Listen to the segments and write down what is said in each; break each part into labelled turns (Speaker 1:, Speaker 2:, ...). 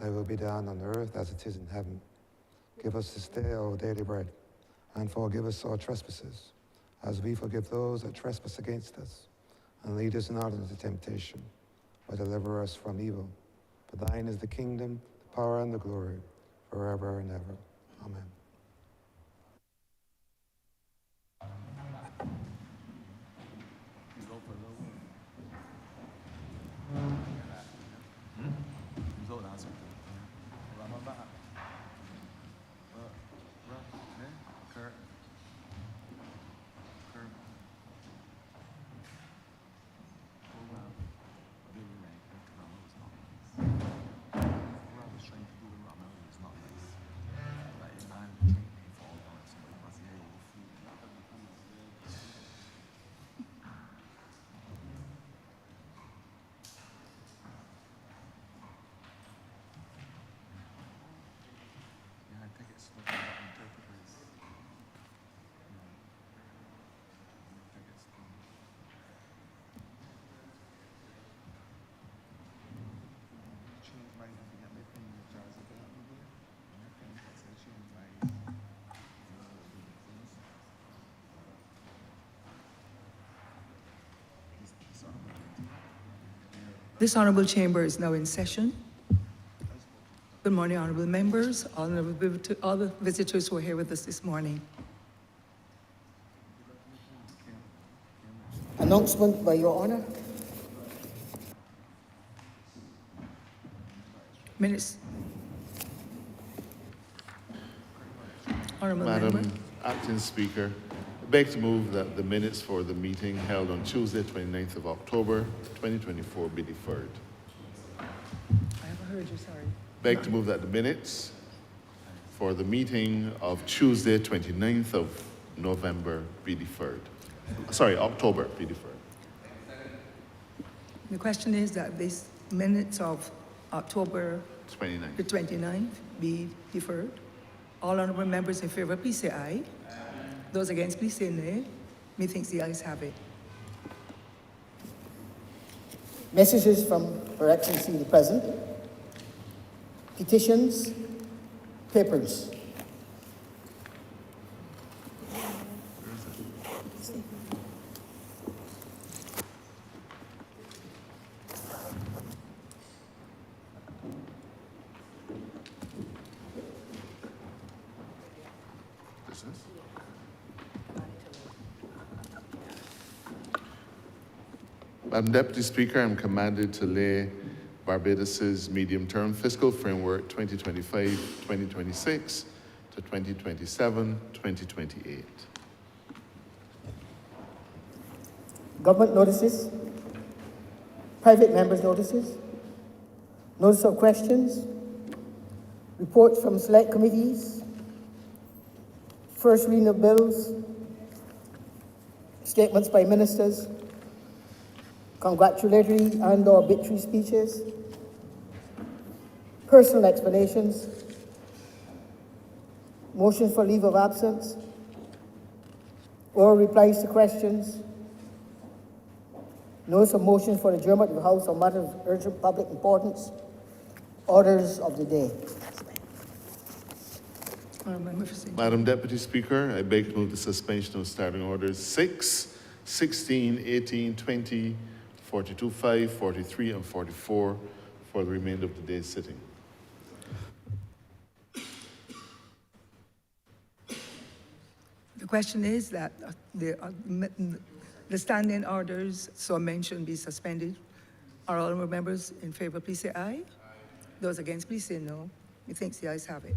Speaker 1: Thy will be done on earth as it is in heaven. Give us this day our daily bread, and forgive us our trespasses, as we forgive those that trespass against us. And lead us not into temptation, but deliver us from evil. For thine is the kingdom, the power, and the glory, forever and ever. Amen.
Speaker 2: This Honourable Chamber is now in session. Good morning, Honourable members, all the visitors who are here with us this morning.
Speaker 3: Announcement by Your Honour.
Speaker 2: Minutes. Honourable member.
Speaker 4: Madam Acting Speaker, I beg to move that the minutes for the meeting held on Tuesday, 29th of October, 2024 be deferred.
Speaker 2: I haven't heard you, sorry.
Speaker 4: Beg to move that the minutes for the meeting of Tuesday, 29th of November be deferred. Sorry, October be deferred.
Speaker 2: The question is that these minutes of October
Speaker 4: 29th.
Speaker 2: the 29th be deferred. All honourable members in favour, please say aye. Those against, please say nay. Methinks the ayes have it.
Speaker 3: Messages from Her Excellency the President. Petitions, papers.
Speaker 4: Madam Deputy Speaker, I'm commanded to lay Barbados's medium-term fiscal framework 2025-2026 to 2027-2028.
Speaker 3: Government notices. Private members' notices. Notice of questions. Reports from select committees. First reading of bills. Statements by ministers. Congratulatory and/or obituary speeches, personal explanations, motions for leave of absence, or replies to questions, notice of motions for adjournment of the House on matters of urgent public importance, orders of the day.
Speaker 4: Madam Deputy Speaker, I beg to move the suspension of starting orders 6, 16, 18, 20, 42, 5, 43, and 44 for the remainder of the day's sitting.
Speaker 2: The question is that the standing orders so mentioned be suspended. Are all members in favour, please say aye. Those against, please say no. Methinks the ayes have it.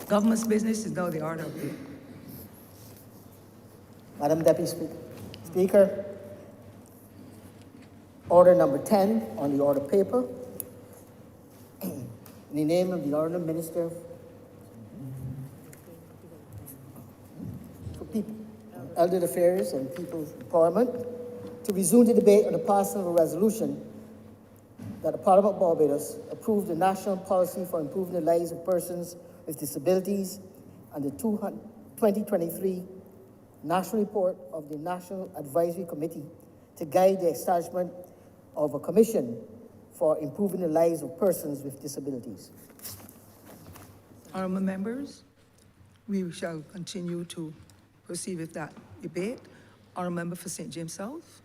Speaker 2: Government's business is now the order of the day.
Speaker 3: Madam Deputy Speaker, order number 10 on the order paper. In the name of the Honourable Minister for People, Elder Affairs and People's Empowerment, to resume the debate on the passing of a resolution that the Parliament of Barbados approve the national policy for improving the lives of persons with disabilities and the 2023 national report of the National Advisory Committee to guide the establishment of a commission for improving the lives of persons with disabilities.
Speaker 2: Honourable members, we shall continue to proceed with that debate. Honourable member for St. James South.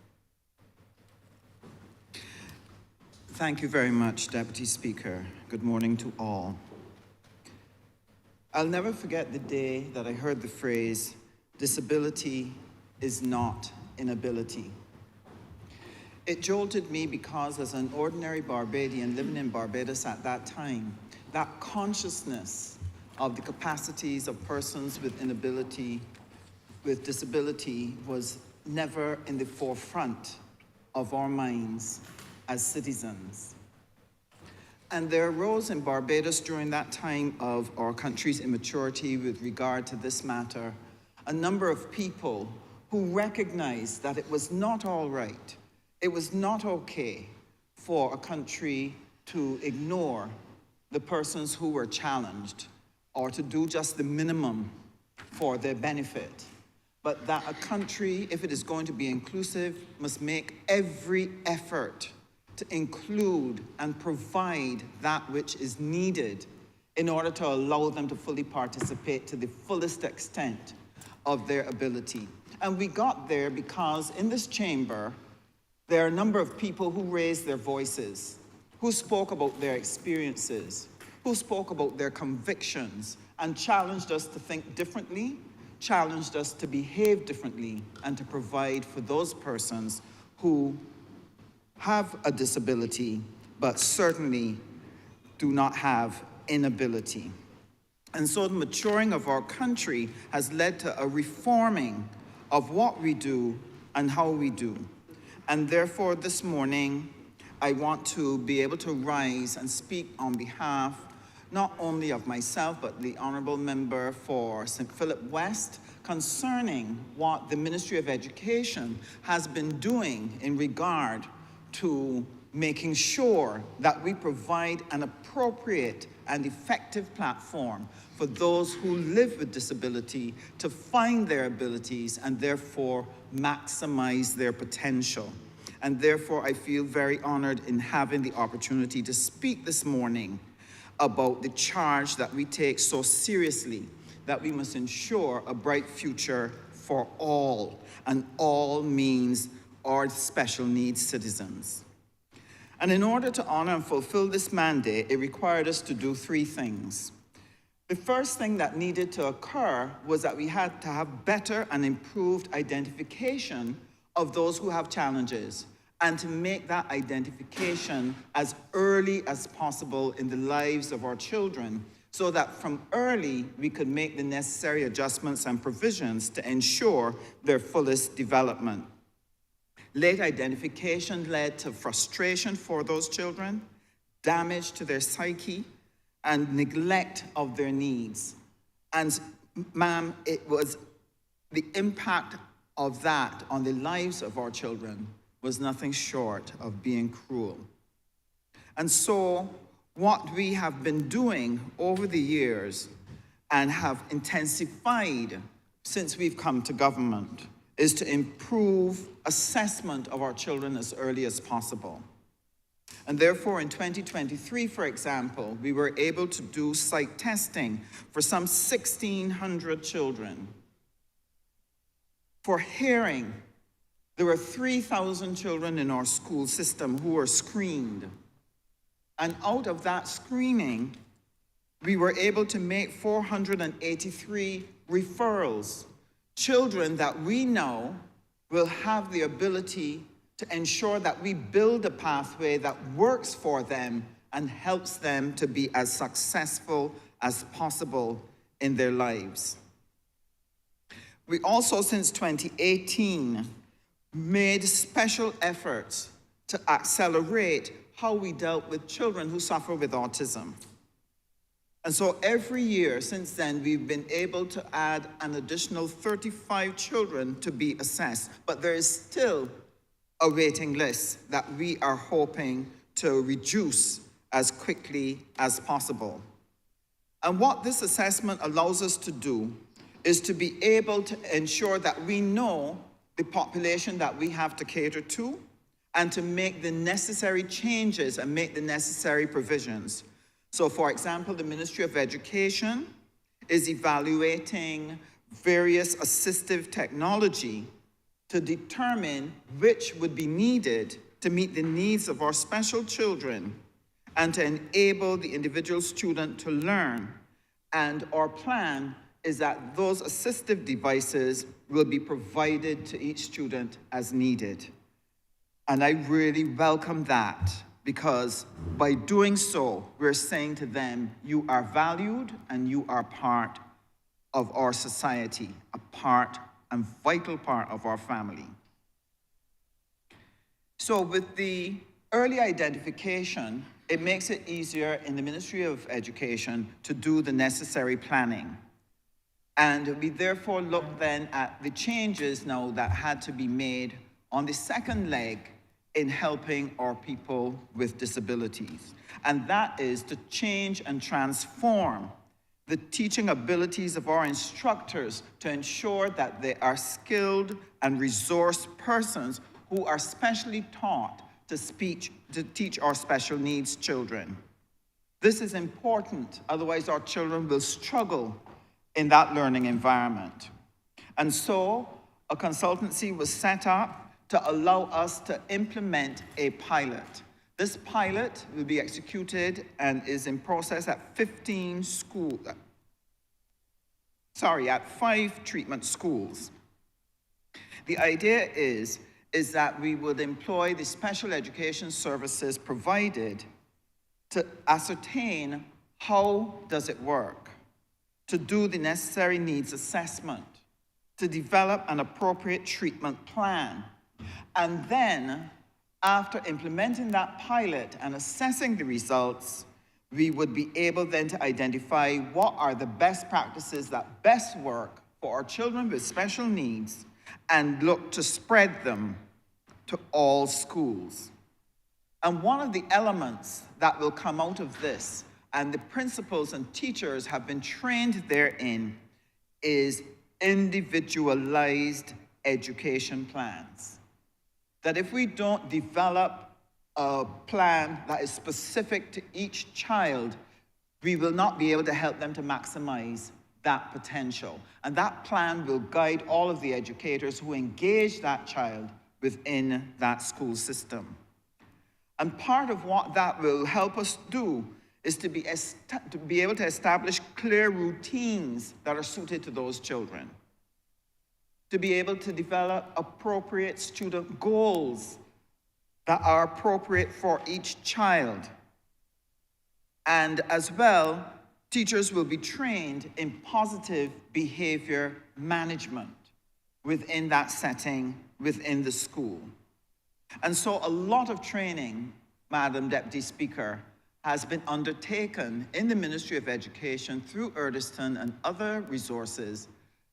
Speaker 5: Thank you very much, Deputy Speaker. Good morning to all. I'll never forget the day that I heard the phrase, disability is not inability. It jolted me because as an ordinary Barbadian living in Barbados at that time, that consciousness of the capacities of persons with disability was never in the forefront of our minds as citizens. And there arose in Barbados during that time of our country's immaturity with regard to this matter, a number of people who recognized that it was not all right, it was not okay for a country to ignore the persons who were challenged or to do just the minimum for their benefit. But that a country, if it is going to be inclusive, must make every effort to include and provide that which is needed in order to allow them to fully participate to the fullest extent of their ability. And we got there because in this chamber, there are a number of people who raised their voices, who spoke about their experiences, who spoke about their convictions, and challenged us to think differently, challenged us to behave differently, and to provide for those persons who have a disability, but certainly do not have inability. And so the maturing of our country has led to a reforming of what we do and how we do. And therefore this morning, I want to be able to rise and speak on behalf not only of myself, but the Honourable Member for St. Philip West, concerning what the Ministry of Education has been doing in regard to making sure that we provide an appropriate and effective platform for those who live with disability to find their abilities and therefore maximize their potential. And therefore, I feel very honored in having the opportunity to speak this morning about the charge that we take so seriously, that we must ensure a bright future for all, and all means our special needs citizens. And in order to honor and fulfill this mandate, it required us to do three things. The first thing that needed to occur was that we had to have better and improved identification of those who have challenges, and to make that identification as early as possible in the lives of our children, so that from early we could make the necessary adjustments and provisions to ensure their fullest development. Late identification led to frustration for those children, damage to their psyche, and neglect of their needs. And ma'am, it was the impact of that on the lives of our children was nothing short of being cruel. And so what we have been doing over the years and have intensified since we've come to government is to improve assessment of our children as early as possible. And therefore, in 2023, for example, we were able to do psych testing for some 1,600 children. For hearing, there were 3,000 children in our school system who were screened. And out of that screening, we were able to make 483 referrals. Children that we know will have the ability to ensure that we build a pathway that works for them and helps them to be as successful as possible in their lives. We also, since 2018, made special efforts to accelerate how we dealt with children who suffer with autism. And so every year since then, we've been able to add an additional 35 children to be assessed, but there is still a waiting list that we are hoping to reduce as quickly as possible. And what this assessment allows us to do is to be able to ensure that we know the population that we have to cater to and to make the necessary changes and make the necessary provisions. So, for example, the Ministry of Education is evaluating various assistive technology to determine which would be needed to meet the needs of our special children and to enable the individual student to learn. And our plan is that those assistive devices will be provided to each student as needed. And I really welcome that, because by doing so, we're saying to them, you are valued and you are part of our society, a part and vital part of our family. So with the early identification, it makes it easier in the Ministry of Education to do the necessary planning. And we therefore look then at the changes now that had to be made on the second leg in helping our people with disabilities. And that is to change and transform the teaching abilities of our instructors to ensure that they are skilled and resourced persons who are specially taught to teach our special needs children. This is important, otherwise our children will struggle in that learning environment. And so a consultancy was set up to allow us to implement a pilot. This pilot will be executed and is in process at 5 treatment schools. The idea is that we would employ the special education services provided to ascertain how does it work, to do the necessary needs assessment, to develop an appropriate treatment plan. And then, after implementing that pilot and assessing the results, we would be able then to identify what are the best practices that best work for our children with special needs and look to spread them to all schools. And one of the elements that will come out of this, and the principals and teachers have been trained therein, is individualized education plans. That if we don't develop a plan that is specific to each child, we will not be able to help them to maximize that potential. And that plan will guide all of the educators who engage that child within that school system. And part of what that will help us do is to be able to establish clear routines that are suited to those children, to be able to develop appropriate student goals that are appropriate for each child. And as well, teachers will be trained in positive behavior management within that setting, within the school. And so a lot of training, Madam Deputy Speaker, has been undertaken in the Ministry of Education through Urdiston and other resources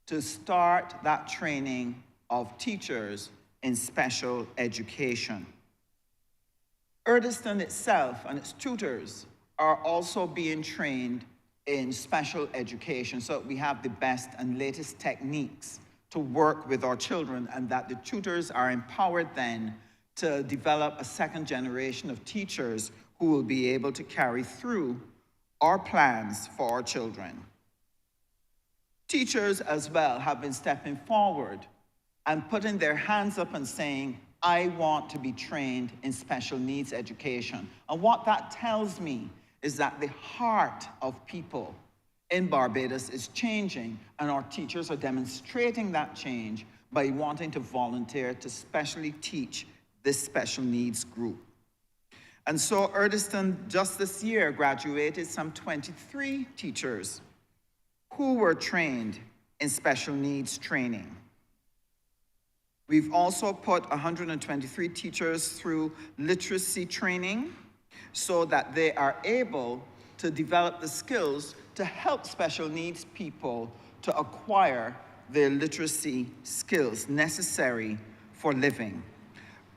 Speaker 5: to start that training of teachers in special education. Urdiston itself and its tutors are also being trained in special education, so that we have the best and latest techniques to work with our children, and that the tutors are empowered then to develop a second generation of teachers who will be able to carry through our plans for our children. Teachers as well have been stepping forward and putting their hands up and saying, I want to be trained in special needs education. And what that tells me is that the heart of people in Barbados is changing, and our teachers are demonstrating that change by wanting to volunteer to specially teach this special needs group. And so Urdiston just this year graduated some 23 teachers who were trained in special needs training. We've also put 123 teachers through literacy training so that they are able to develop the skills to help special needs people to acquire their literacy skills necessary for living.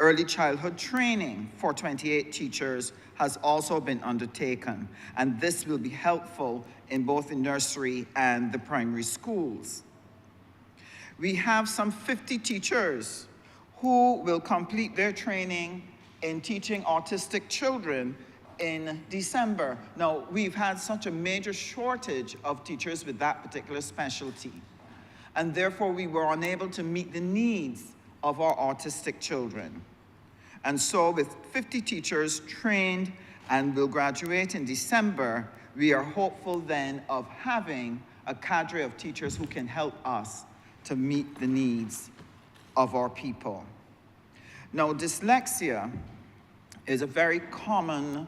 Speaker 5: Early childhood training for 28 teachers has also been undertaken, and this will be helpful in both the nursery and the primary schools. We have some 50 teachers who will complete their training in teaching autistic children in December. Now, we've had such a major shortage of teachers with that particular specialty, and therefore we were unable to meet the needs of our autistic children. And so with 50 teachers trained and will graduate in December, we are hopeful then of having a cadre of teachers who can help us to meet the needs of our people. Now, dyslexia is a very common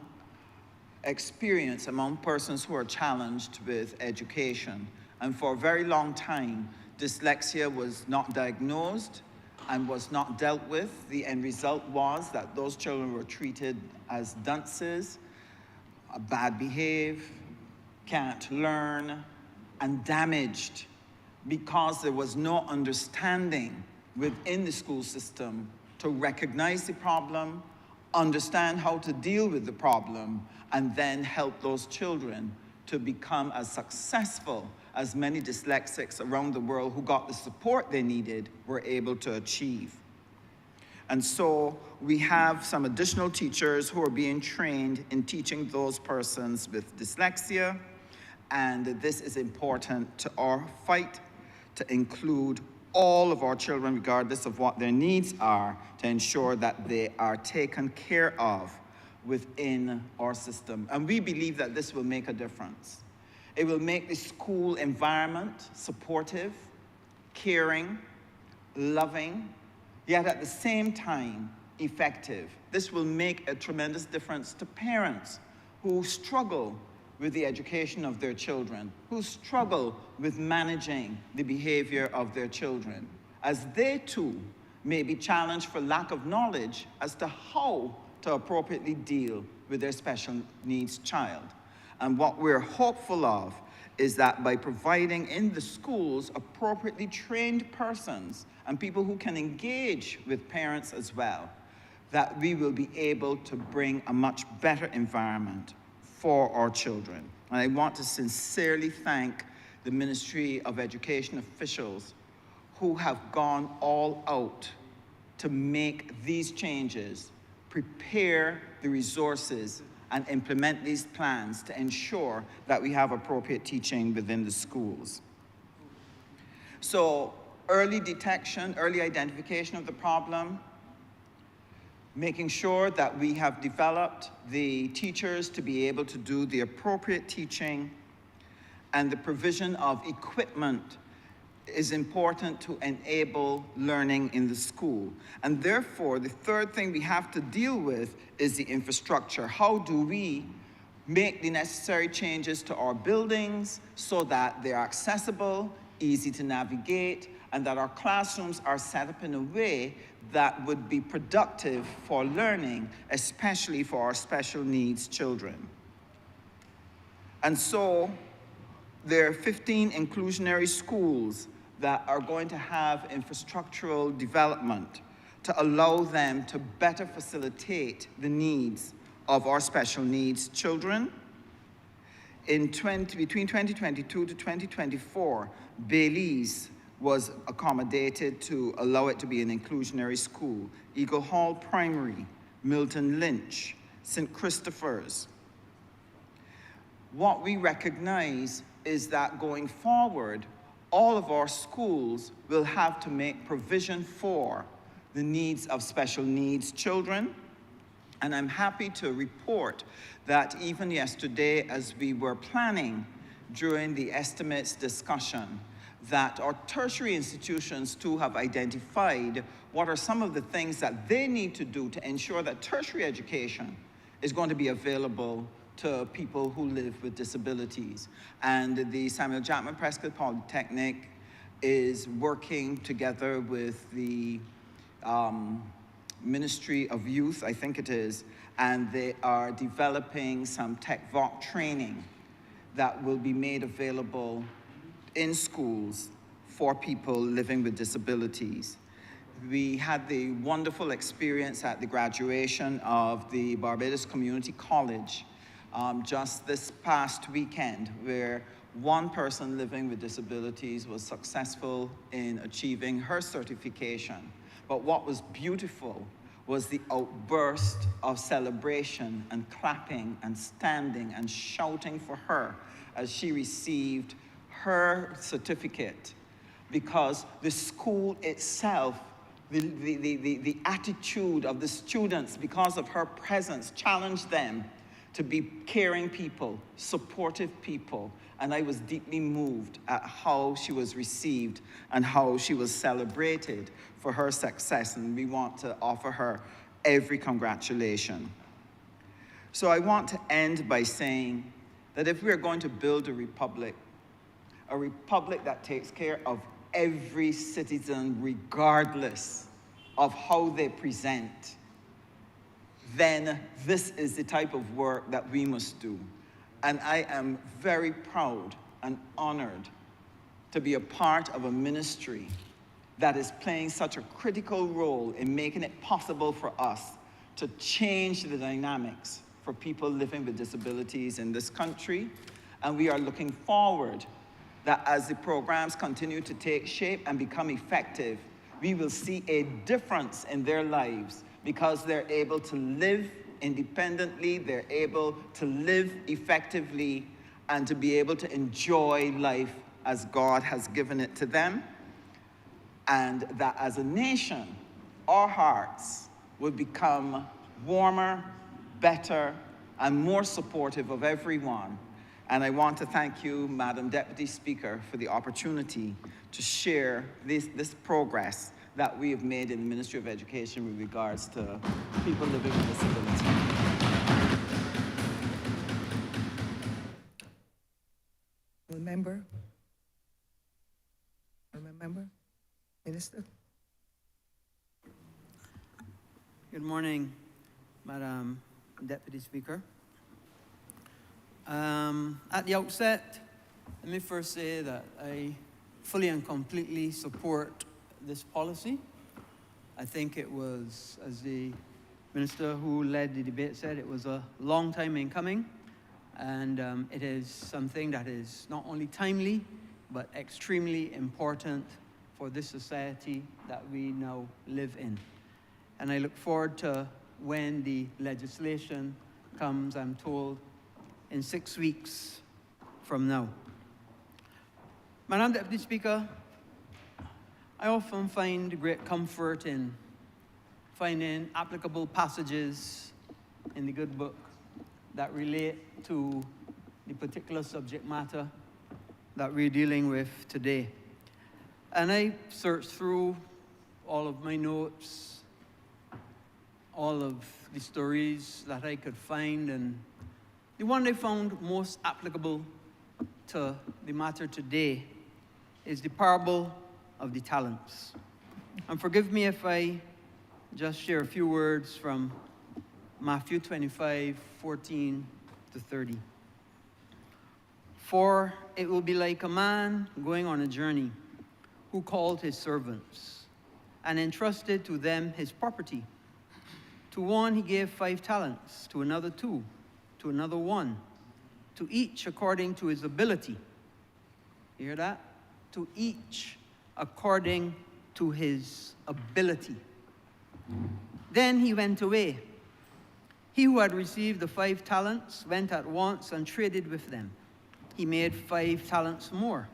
Speaker 5: experience among persons who are challenged with education. And for a very long time, dyslexia was not diagnosed and was not dealt with. The end result was that those children were treated as dunces, bad behave, can't learn, and damaged because there was no understanding within the school system to recognize the problem, understand how to deal with the problem, and then help those children to become as successful as many dyslexics around the world who got the support they needed were able to achieve. And so we have some additional teachers who are being trained in teaching those persons with dyslexia, and this is important to our fight to include all of our children, regardless of what their needs are, to ensure that they are taken care of within our system. And we believe that this will make a difference. It will make the school environment supportive, caring, loving, yet at the same time effective. This will make a tremendous difference to parents who struggle with the education of their children, who struggle with managing the behavior of their children, as they too may be challenged for lack of knowledge as to how to appropriately deal with their special needs child. And what we're hopeful of is that by providing in the schools appropriately trained persons and people who can engage with parents as well, that we will be able to bring a much better environment for our children. And I want to sincerely thank the Ministry of Education officials who have gone all out to make these changes, prepare the resources, and implement these plans to ensure that we have appropriate teaching within the schools. So early detection, early identification of the problem, making sure that we have developed the teachers to be able to do the appropriate teaching, and the provision of equipment is important to enable learning in the school. And therefore, the third thing we have to deal with is the infrastructure. How do we make the necessary changes to our buildings so that they're accessible, easy to navigate, and that our classrooms are set up in a way that would be productive for learning, especially for our special needs children. And so there are 15 inclusionary schools that are going to have infrastructural development to allow them to better facilitate the needs of our special needs children. Between 2022 to 2024, Belize was accommodated to allow it to be an inclusionary school. Eagle Hall Primary, Milton Lynch, St. Christopher's. What we recognize is that going forward, all of our schools will have to make provision for the needs of special needs children. And I'm happy to report that even yesterday, as we were planning during the estimates discussion, that our tertiary institutions too have identified what are some of the things that they need to do to ensure that tertiary education is going to be available to people who live with disabilities. And the Samuel Jackman Prescott Polytechnic is working together with the Ministry of Youth, I think it is, and they are developing some TechVoc training that will be made available in schools for people living with disabilities. We had the wonderful experience at the graduation of the Barbados Community College just this past weekend, where one person living with disabilities was successful in achieving her certification. But what was beautiful was the outburst of celebration and clapping and standing and shouting for her as she received her certificate, because the school itself, the attitude of the students, because of her presence, challenged them to be caring people, supportive people, and I was deeply moved at how she was received and how she was celebrated for her success, and we want to offer her every congratulation. So I want to end by saying that if we are going to build a republic that takes care of every citizen regardless of how they present, then this is the type of work that we must do. And I am very proud and honored to be a part of a ministry that is playing such a critical role in making it possible for us to change the dynamics for people living with disabilities in this country. And we are looking forward that as the programs continue to take shape and become effective, we will see a difference in their lives because they're able to live independently, they're able to live effectively, and to be able to enjoy life as God has given it to them. And that as a nation, our hearts will become warmer, better, and more supportive of everyone. And I want to thank you, Madam Deputy Speaker, for the opportunity to share this progress that we have made in the Ministry of Education with regards to people living with disability.
Speaker 2: Member, Minister.
Speaker 6: Good morning, Madam Deputy Speaker. At the outset, let me first say that I fully and completely support this policy. I think it was, as the minister who led the debate said, it was a long time in coming, and it is something that is not only timely, but extremely important for this society that we now live in. And I look forward to when the legislation comes, I'm told, in 6 weeks from now. Madam Deputy Speaker, I often find great comfort in finding applicable passages in the good book that relate to the particular subject matter that we're dealing with today. And I searched through all of my notes, all of the stories that I could find, and the one I found most applicable to the matter today is the parable of the talents. And forgive me if I just share a few words from Matthew 25:14 to 30. For it will be like a man going on a journey who called his servants and entrusted to them his property. To one he gave 5 talents, to another 2, to another 1, to each according to his ability. You hear that? To each according to his ability. Then he went away. He who had received the 5 talents went at once and traded with them. He made 5 talents more.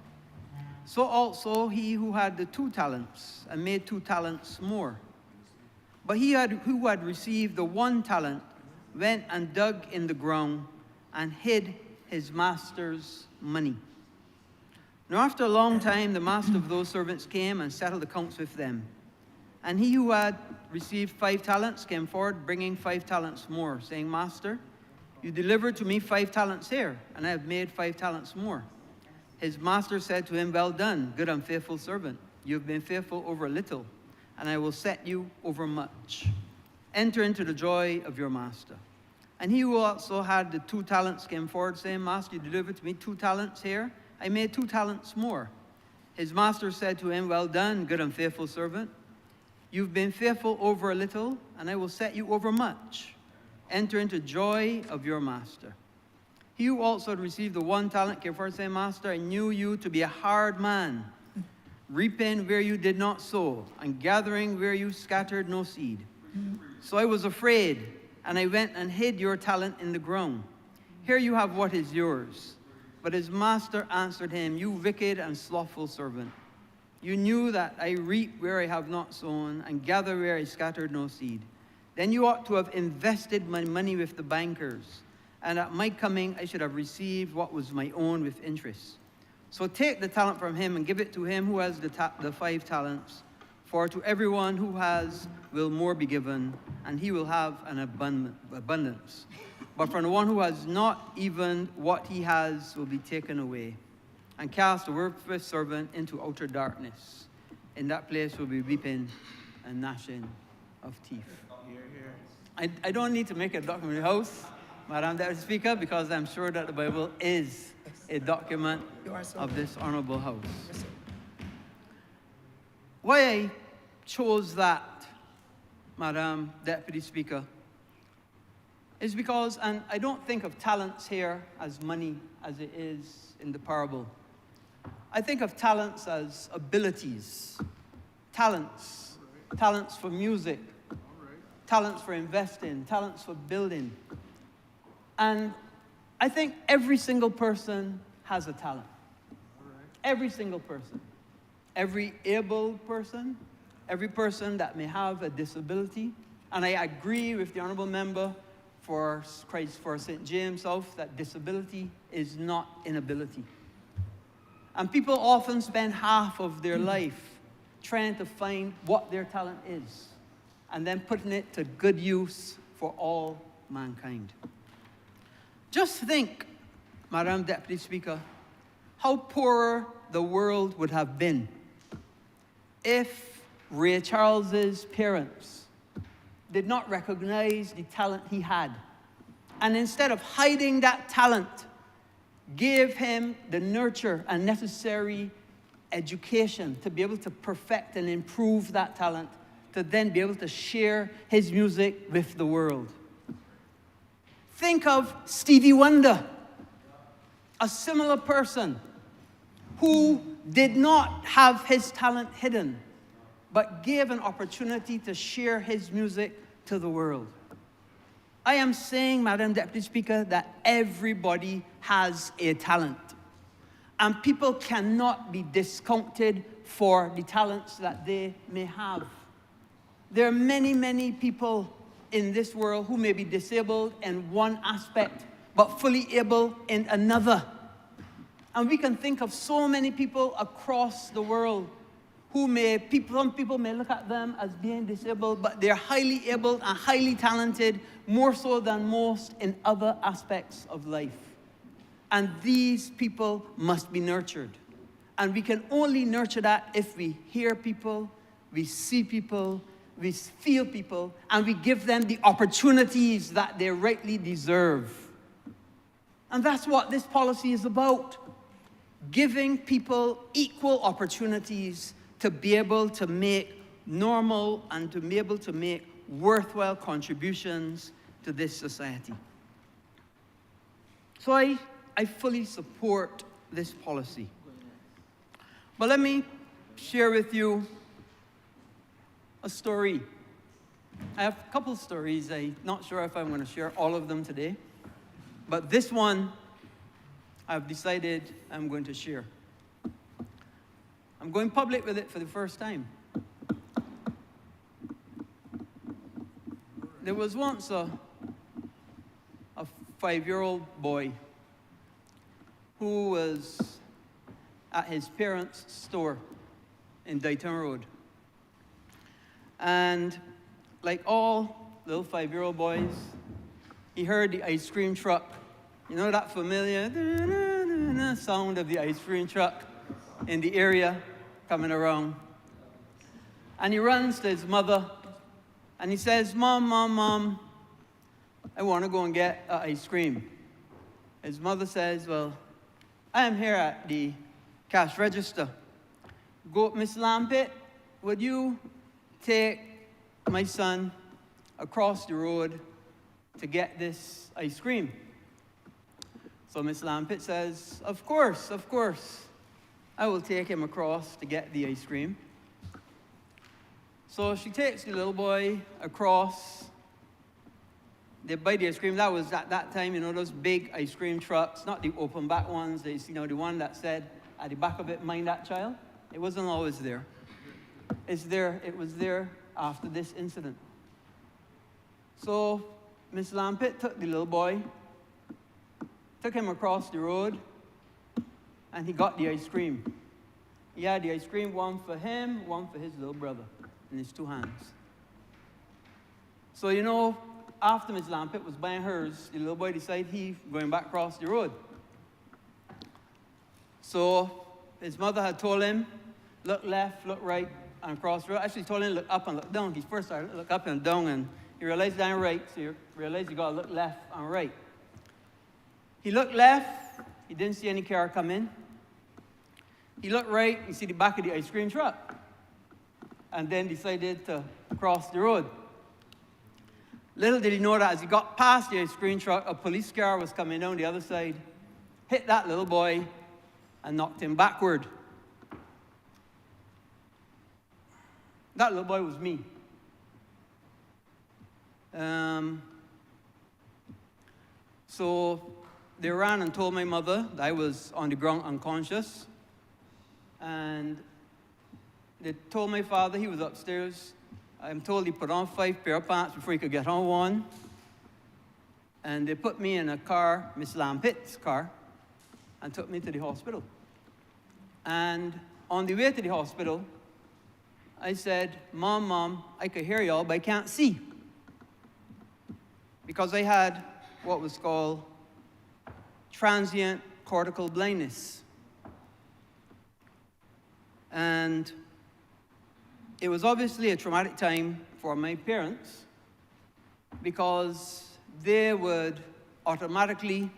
Speaker 6: So also he who had the 2 talents and made 2 talents more. But who had received the 1 talent went and dug in the ground and hid his master's money. Now after a long time, the master of those servants came and settled accounts with them. And he who had received 5 talents came forward, bringing 5 talents more, saying, Master, you delivered to me 5 talents here, and I have made 5 talents more. His master said to him, Well done, good and faithful servant. You have been faithful over a little, and I will set you over much. Enter into the joy of your master. And he who also had the 2 talents came forward, saying, Master, you delivered to me 2 talents here. I made 2 talents more. His master said to him, Well done, good and faithful servant. You've been faithful over a little, and I will set you over much. Enter into joy of your master. He who also had received the 1 talent came first, saying, Master, I knew you to be a hard man, reaping where you did not sow, and gathering where you scattered no seed. So I was afraid, and I went and hid your talent in the ground. Here you have what is yours. But his master answered him, You wicked and slothful servant. You knew that I reap where I have not sown, and gather where I scattered no seed. Then you ought to have invested my money with the bankers, and at my coming I should have received what was my own with interest. So take the talent from him and give it to him who has the 5 talents. For to everyone who has will more be given, and he will have an abundance. But from the one who has not, even what he has will be taken away. And cast the worthless servant into outer darkness. In that place will be weeping and gnashing of teeth. I don't need to make a document in the House, Madam Deputy Speaker, because I'm sure that the Bible is a document of this Honourable House.
Speaker 2: Yes, sir.
Speaker 6: Why I chose that, Madam Deputy Speaker, is because, and I don't think of talents here as money as it is in the parable. I think of talents as abilities, talents for music, talents for investing, talents for building. And I think every single person has a talent. Every single person. Every able person, every person that may have a disability. And I agree with the Honourable Member for St. James South that disability is not inability. And people often spend half of their life trying to find what their talent is and then putting it to good use for all mankind. Just think, Madam Deputy Speaker, how poorer the world would have been if Ray Charles's parents did not recognize the talent he had, and instead of hiding that talent, gave him the nurture and necessary education to be able to perfect and improve that talent, to then be able to share his music with the world. Think of Stevie Wonder, a similar person who did not have his talent hidden, but gave an opportunity to share his music to the world. I am saying, Madam Deputy Speaker, that everybody has a talent. And people cannot be discounted for the talents that they may have. There are many, many people in this world who may be disabled in one aspect, but fully able in another. And we can think of so many people across the world who some people may look at them as being disabled, but they're highly able and highly talented, more so than most in other aspects of life. And these people must be nurtured. And we can only nurture that if we hear people, we see people, we feel people, and we give them the opportunities that they rightly deserve. And that's what this policy is about. Giving people equal opportunities to be able to make normal and to be able to make worthwhile contributions to this society. So I fully support this policy. But let me share with you a story. I have a couple stories. I'm not sure if I'm going to share all of them today. But this one, I've decided I'm going to share. I'm going public with it for the first time. There was once a 5-year-old boy who was at his parents' store in Dayton Road. And like all little 5-year-old boys, he heard the ice cream truck. You know that familiar sound of the ice cream truck in the area coming around. And he runs to his mother and he says, Mom, I want to go and get ice cream. His mother says, well, I am here at the cash register. Go, Miss Lampett, would you take my son across the road to get this ice cream? So Miss Lampitt says, of course, I will take him across to get the ice cream. So she takes the little boy across. They buy the ice cream. That was at that time, you know, those big ice cream trucks, not the open back ones. They, you know, the one that said at the back of it, mind that child. It wasn't always there. It was there after this incident. So Miss Lampitt took the little boy, took him across the road, and he got the ice cream. He had the ice cream, one for him, one for his little brother, in his two hands. So, you know, after Miss Lampitt was buying hers, the little boy decided he's going back across the road. So his mother had told him, look left, look right, and cross the road. Actually told him, look up and look down. He first started to look up and down, and he realized down right, so he realized you gotta look left and right. He looked left, he didn't see any car come in. He looked right, he see the back of the ice cream truck, and then decided to cross the road. Little did he know that as he got past the ice cream truck, a police car was coming down the other side, hit that little boy, and knocked him backward. That little boy was me. So they ran and told my mother that I was on the ground unconscious. And they told my father he was upstairs. I'm told he put on 5 pair of pants before he could get on one. And they put me in a car, Miss Lampitt's car, and took me to the hospital. And on the way to the hospital, I said, Mom, I could hear y'all, but I can't see. Because I had what was called transient cortical blindness. And it was obviously a traumatic time for my parents because they would automatically,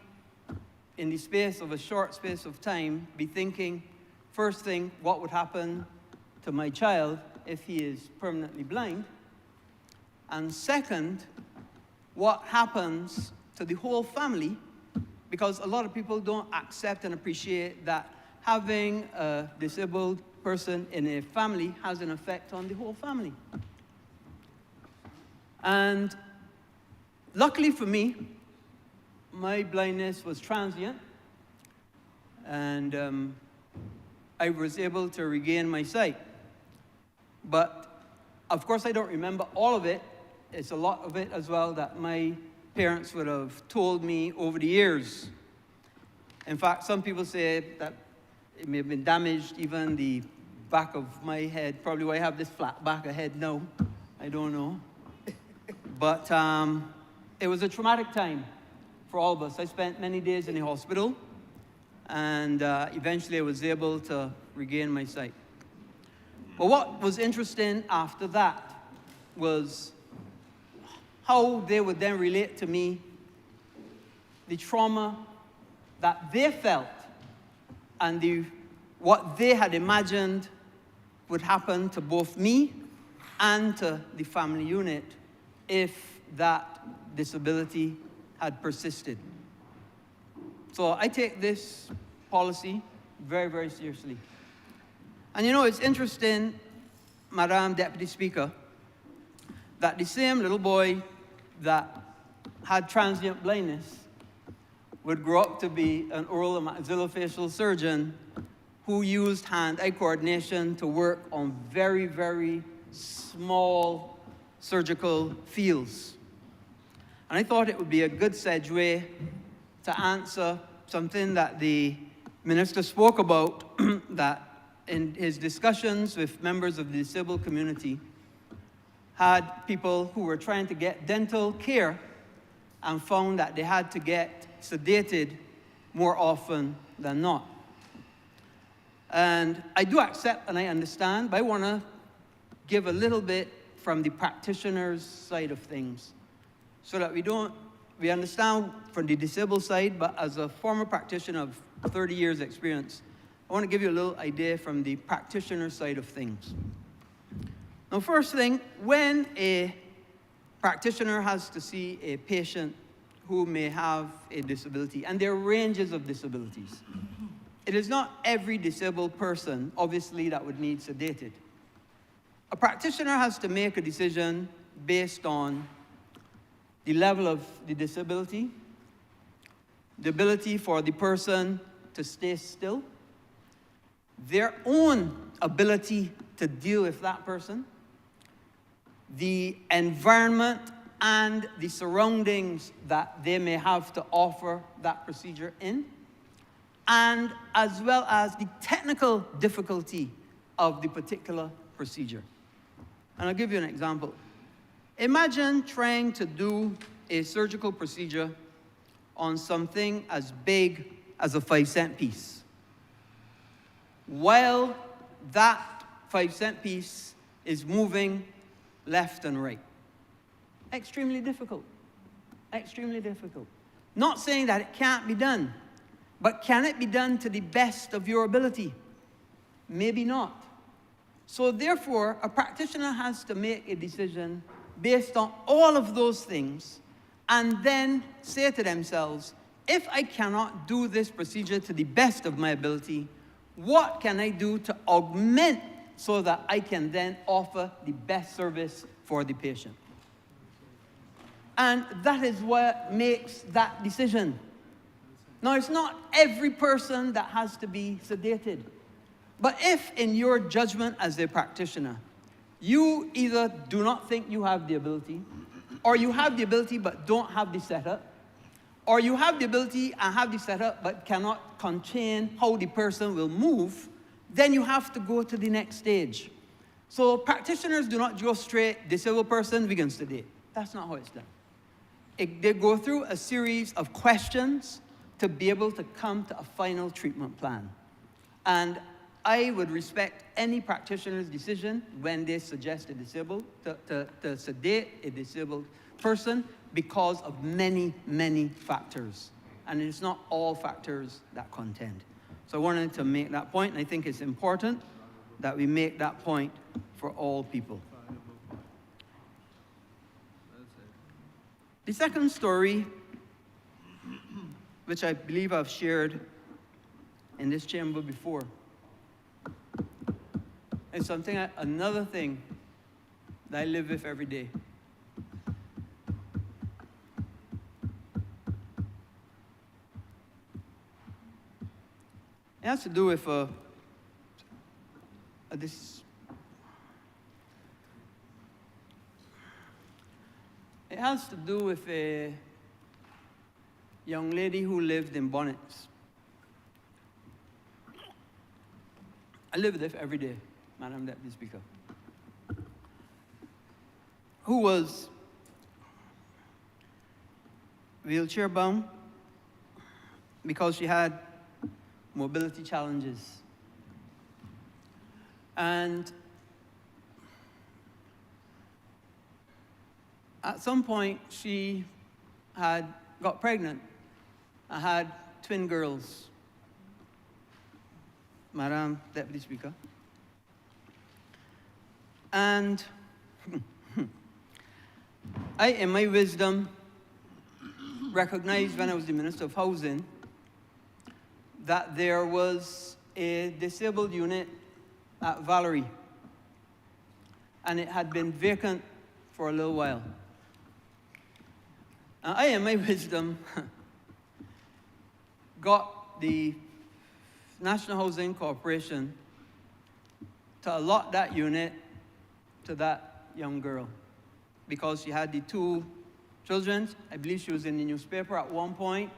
Speaker 6: in the space of a short space of time, be thinking, first thing, what would happen to my child if he is permanently blind? And second, what happens to the whole family? Because a lot of people don't accept and appreciate that having a disabled person in a family has an effect on the whole family. And luckily for me, my blindness was transient, and I was able to regain my sight. But of course, I don't remember all of it. It's a lot of it as well that my parents would have told me over the years. In fact, some people say that it may have been damaged, even the back of my head, probably why I have this flat back of head now. I don't know. But it was a traumatic time for all of us. I spent many days in the hospital, and eventually I was able to regain my sight. But what was interesting after that was how they would then relate to me the trauma that they felt and what they had imagined would happen to both me and to the family unit if that disability had persisted. So I take this policy very, very seriously. And you know, it's interesting, Madam Deputy Speaker, that the same little boy that had transient blindness would grow up to be an oral and maxillofacial surgeon who used hand-eye coordination to work on very, very small surgical fields. And I thought it would be a good segue to answer something that the minister spoke about, that in his discussions with members of the disabled community, had people who were trying to get dental care and found that they had to get sedated more often than not. And I do accept and I understand, but I want to give a little bit from the practitioner's side of things so that we understand from the disabled side, but as a former practitioner of 30 years experience, I want to give you a little idea from the practitioner side of things. Now, first thing, when a practitioner has to see a patient who may have a disability, and there are ranges of disabilities. It is not every disabled person, obviously, that would need sedated. A practitioner has to make a decision based on the level of the disability, the ability for the person to stay still, their own ability to deal with that person, the environment and the surroundings that they may have to offer that procedure in, and as well as the technical difficulty of the particular procedure. And I'll give you an example. Imagine trying to do a surgical procedure on something as big as a 5-cent piece, while that 5-cent piece is moving left and right. Extremely difficult. Extremely difficult. Not saying that it can't be done, but can it be done to the best of your ability? Maybe not. So therefore, a practitioner has to make a decision based on all of those things and then say to themselves, if I cannot do this procedure to the best of my ability, what can I do to augment so that I can then offer the best service for the patient? And that is what makes that decision. Now, it's not every person that has to be sedated. But if, in your judgment as a practitioner, you either do not think you have the ability, or you have the ability but don't have the setup, or you have the ability and have the setup but cannot contain how the person will move, then you have to go to the next stage. So practitioners do not go straight, disabled person, we can sedate. That's not how it's done. They go through a series of questions to be able to come to a final treatment plan. And I would respect any practitioner's decision when they suggest to sedate a disabled person because of many, many factors. And it's not all factors that contend. So I wanted to make that point, and I think it's important that we make that point for all people. The second story, which I believe I've shared in this chamber before, is another thing that I live with every day. It has to do with It has to do with a young lady who lived in Bonnets. I live with it every day, Madam Deputy Speaker. Who was wheelchair bound because she had mobility challenges. And at some point, she got pregnant. I had twin girls, Madam Deputy Speaker. And I, in my wisdom, recognized when I was the Minister of Housing that there was a disabled unit at Valerie, and it had been vacant for a little while. I, in my wisdom, got the National Housing Corporation to allot that unit to that young girl because she had the two children. I believe she was in the newspaper at one point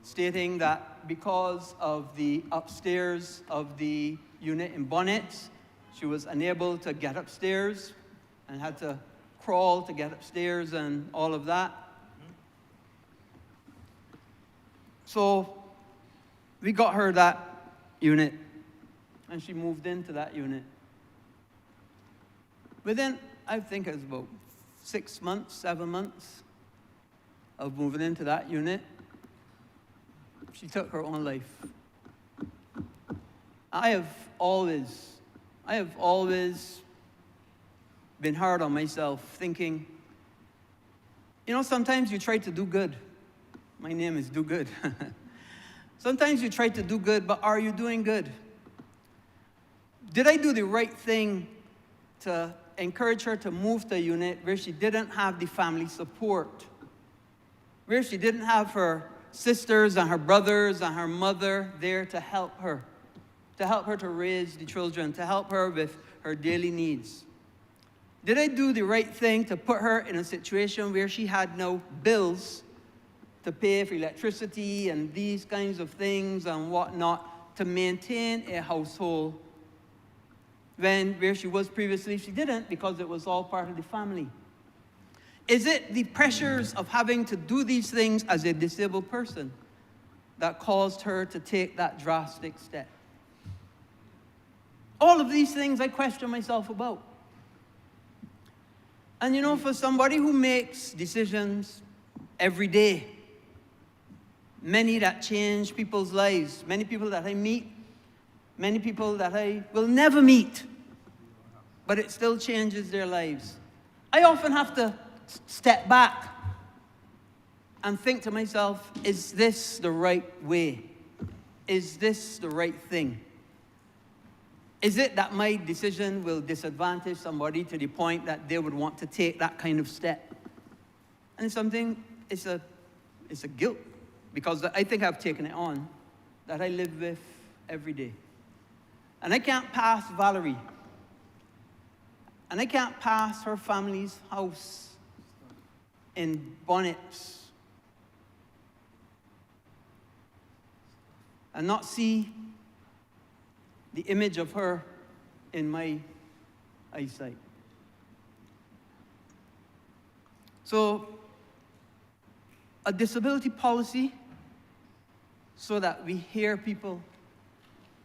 Speaker 6: stating that because of the upstairs of the unit in Bonnets, she was unable to get upstairs and had to crawl to get upstairs and all of that. So we got her that unit, and she moved into that unit. Within, I think it was about 6 months, 7 months of moving into that unit, she took her own life. I have always been hard on myself, thinking, you know, sometimes you try to do good, My name is Do Good. Sometimes you try to do good, but are you doing good? Did I do the right thing to encourage her to move to a unit where she didn't have the family support, where she didn't have her sisters and her brothers and her mother there to help her to raise the children, to help her with her daily needs? Did I do the right thing to put her in a situation where she had no bills to pay for electricity and these kinds of things and whatnot to maintain a household when where she was previously she didn't, because it was all part of the family? Is it the pressures of having to do these things as a disabled person that caused her to take that drastic step? All of these things I question myself about. And you know, for somebody who makes decisions every day, many that change people's lives, many people that I meet, many people that I will never meet, but it still changes their lives. I often have to step back and think to myself, is this the right way? Is this the right thing? Is it that my decision will disadvantage somebody to the point that they would want to take that kind of step? And it's something, it's a guilt, because I think I've taken it on, that I live with every day. And I can't pass Valerie, and I can't pass her family's house in bonnets and not see the image of her in my eyesight. So, a disability policy so that we hear people,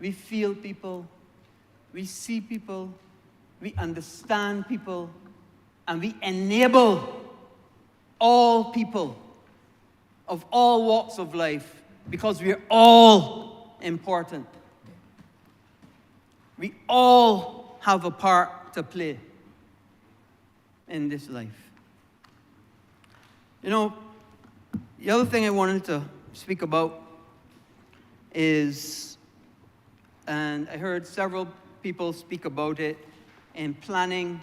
Speaker 6: we feel people, we see people, we understand people, and we enable all people of all walks of life, because we're all important. We all have a part to play in this life. You know, the other thing I wanted to speak about is, and I heard several people speak about it, in planning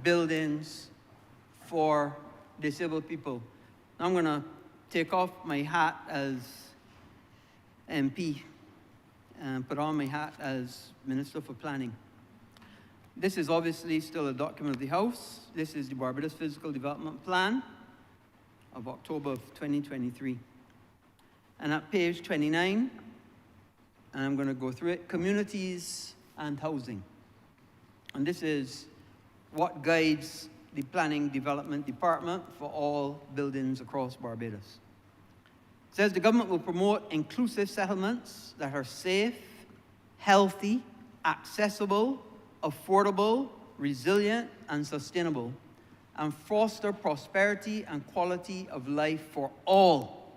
Speaker 6: buildings for disabled people. Now I'm going to take off my hat as MP and put on my hat as Minister for Planning. This is obviously still a document of the House. This is the Barbados Physical Development Plan of October of 2023. And at page 29, and I'm going to go through it, communities and housing. And this is what guides the Planning Development Department for all buildings across Barbados. It says the government will promote inclusive settlements that are safe, healthy, accessible, affordable, resilient, and sustainable, and foster prosperity and quality of life for all,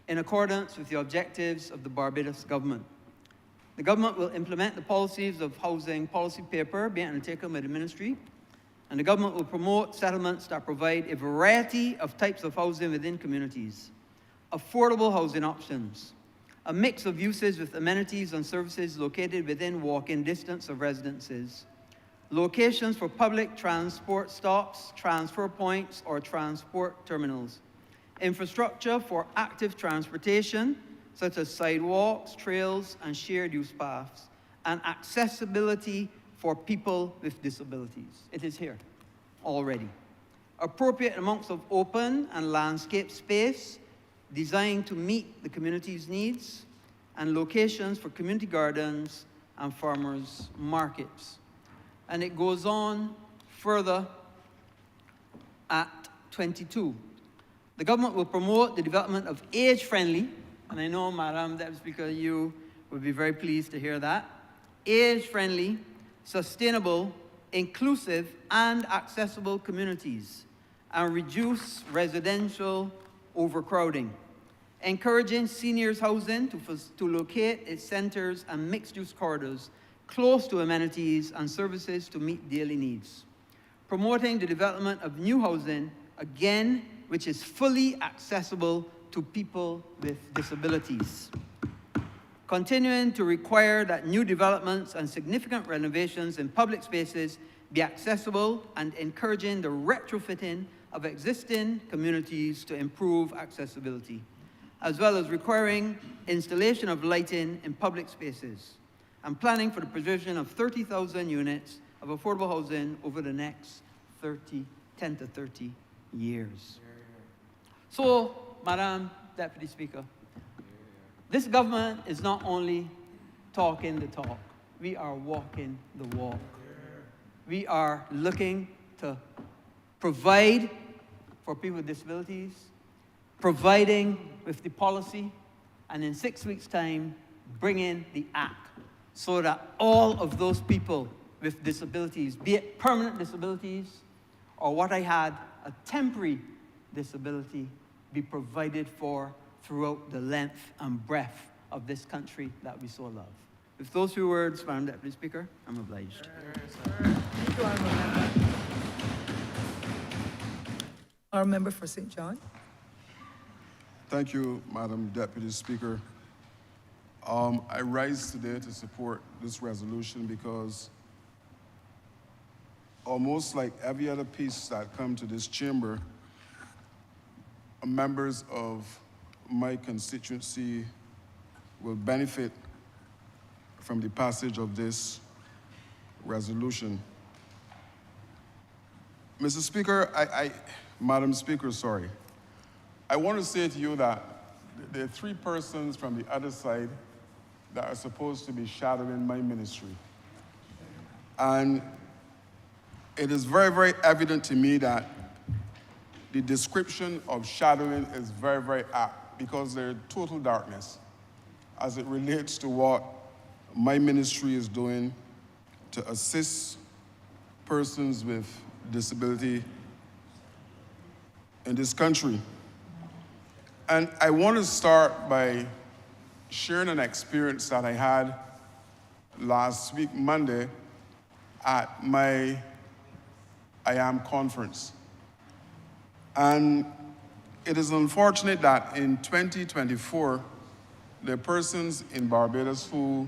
Speaker 6: in accordance with the objectives of the Barbados government. The government will implement the policies of housing policy paper being undertaken by the ministry, and the government will promote settlements that provide a variety of types of housing within communities, affordable housing options, a mix of uses with amenities and services located within walking distance of residences, locations for public transport stops, transfer points, or transport terminals, infrastructure for active transportation, such as sidewalks, trails, and shared use paths, and accessibility for people with disabilities. It is here already. Appropriate amounts of open and landscape space designed to meet the community's needs, and locations for community gardens and farmers' markets. And it goes on further at 22. The government will promote the development of age-friendly, and I know, Madam Deputy Speaker, you would be very pleased to hear that, age-friendly, sustainable, inclusive, and accessible communities, and reduce residential overcrowding, encouraging seniors housing to locate its centers and mixed-use corridors close to amenities and services to meet daily needs, promoting the development of new housing, again, which is fully accessible to people with disabilities. Continuing to require that new developments and significant renovations in public spaces be accessible and encouraging the retrofitting of existing communities to improve accessibility, as well as requiring installation of lighting in public spaces and planning for the provision of 30,000 units of affordable housing over the next 10 to 30 years. So, Madam Deputy Speaker, this government is not only talking the talk, we are walking the walk. We are looking to provide for people with disabilities, providing with the policy, and in 6 weeks' time, bring in the act so that all of those people with disabilities, be it permanent disabilities or what I had, a temporary disability, be provided for throughout the length and breadth of this country that we so love. With those few words, Madam Deputy Speaker, I'm obliged.
Speaker 2: Thank you, Honourable Member. Our member for St. John.
Speaker 7: Thank you, Madam Deputy Speaker. I rise today to support this resolution because almost like every other piece that come to this chamber, members of my constituency will benefit from the passage of this resolution. Mr. Speaker, Madam Speaker, sorry. I want to say to you that there are 3 persons from the other side that are supposed to be shadowing my ministry. And it is very, very evident to me that the description of shadowing is very, very apt because they're total darkness as it relates to what my ministry is doing to assist persons with disability in this country. And I want to start by sharing an experience that I had last week, Monday, at my I Am conference. And it is unfortunate that in 2024, there are persons in Barbados who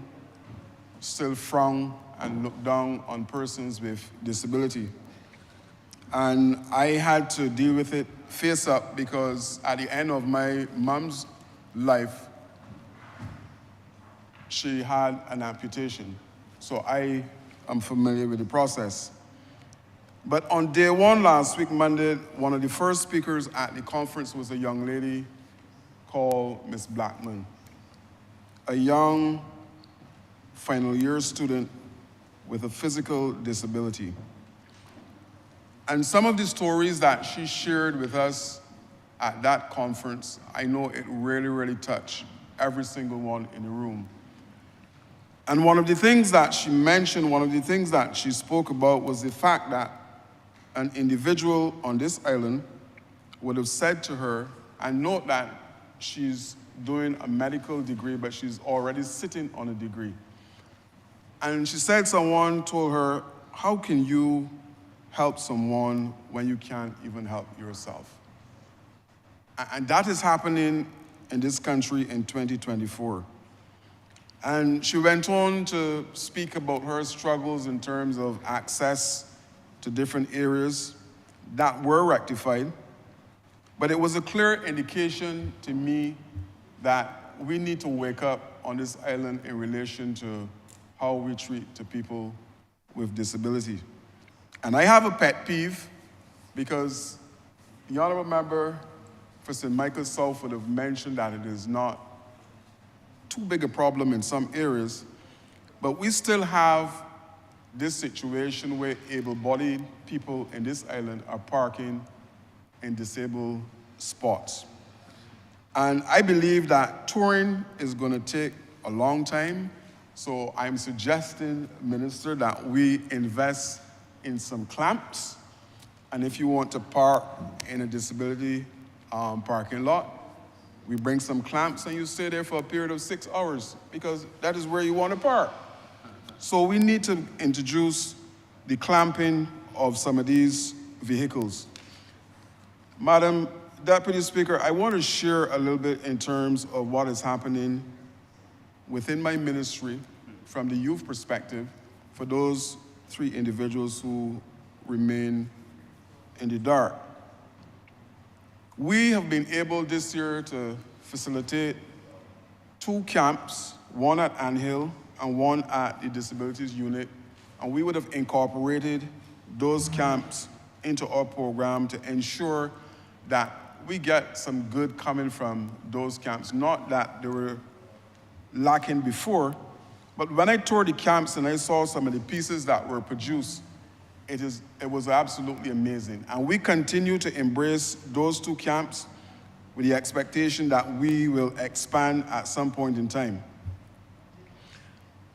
Speaker 7: still frown and look down on persons with disability. And I had to deal with it face up because at the end of my mom's life, she had an amputation. So I am familiar with the process. But on day 1 last week, Monday, one of the first speakers at the conference was a young lady called Miss Blackman, a young final year student with a physical disability. And some of the stories that she shared with us at that conference, I know it really, really touched every single one in the room. And one of the things that she mentioned, one of the things that she spoke about was the fact that an individual on this island would have said to her, and note that she's doing a medical degree, but she's already sitting on a degree. And she said someone told her, how can you help someone when you can't even help yourself? And that is happening in this country in 2024. And she went on to speak about her struggles in terms of access to different areas that were rectified. But it was a clear indication to me that we need to wake up on this island in relation to how we treat the people with disability. And I have a pet peeve because the Honourable Member for St. Michael South would have mentioned that it is not too big a problem in some areas, but we still have this situation where able-bodied people in this island are parking in disabled spots. And I believe that touring is going to take a long time, so I'm suggesting, Minister, that we invest in some clamps, and if you want to park in a disability parking lot, we bring some clamps and you stay there for a period of 6 hours because that is where you want to park. So we need to introduce the clamping of some of these vehicles. Madam Deputy Speaker, I want to share a little bit in terms of what is happening within my ministry from the youth perspective for those 3 individuals who remain in the dark. We have been able this year to facilitate 2 camps, one at Anthill and one at the Disabilities Unit, and we would have incorporated those camps into our program to ensure that we get some good coming from those camps. Not that they were lacking before, but when I toured the camps and I saw some of the pieces that were produced, it was absolutely amazing. And we continue to embrace those 2 camps with the expectation that we will expand at some point in time.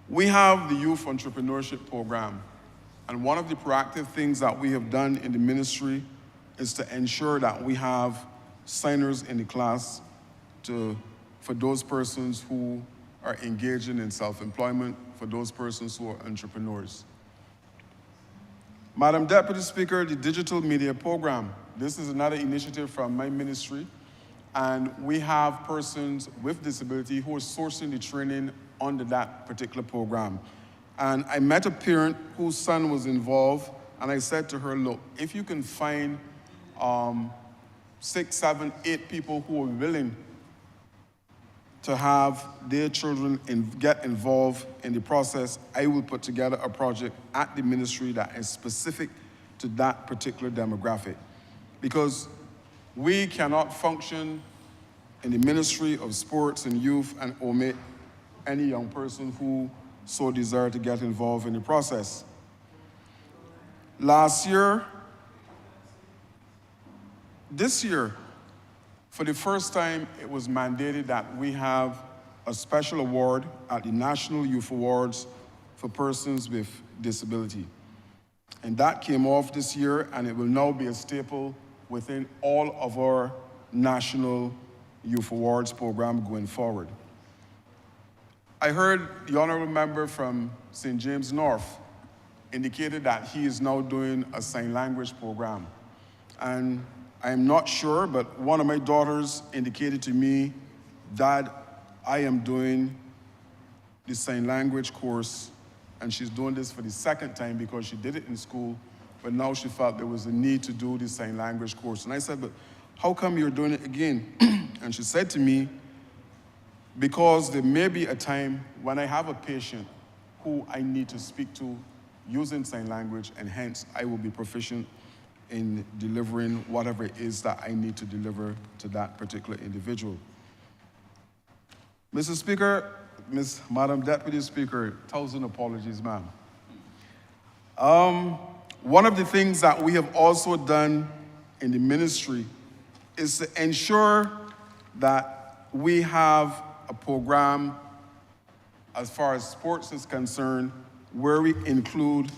Speaker 7: We have the Youth Entrepreneurship Program, and one of the proactive things that we have done in the ministry is to ensure that we have signers in the class for those persons who are engaging in self-employment, for those persons who are entrepreneurs. Madam Deputy Speaker, the Digital Media Program. This is another initiative from my ministry, and we have persons with disability who are sourcing the training under that particular program. And I met a parent whose son was involved, and I said to her, look, if you can find 6, 7, 8 people who are willing to have their children get involved in the process, I will put together a project at the ministry that is specific to that particular demographic. Because we cannot function in the Ministry of Sports and Youth and omit any young person who so desire to get involved in the process. This year, for the first time, it was mandated that we have a special award at the National Youth Awards for persons with disability. And that came off this year, and it will now be a staple within all of our National Youth Awards program going forward. I heard the Honourable Member from St. James North indicated that he is now doing a sign language program. And I'm not sure, but one of my daughters indicated to me, Dad, I am doing the sign language course, and she's doing this for the 2nd time because she did it in school, but now she felt there was a need to do the sign language course. And I said, but how come you're doing it again? And she said to me, because there may be a time when I have a patient who I need to speak to using sign language, and hence I will be proficient in delivering whatever it is that I need to deliver to that particular individual. Mr. Speaker, Madam Deputy Speaker, 1,000 apologies, ma'am. One of the things that we have also done in the ministry is to ensure that we have a program as far as sports is concerned where we include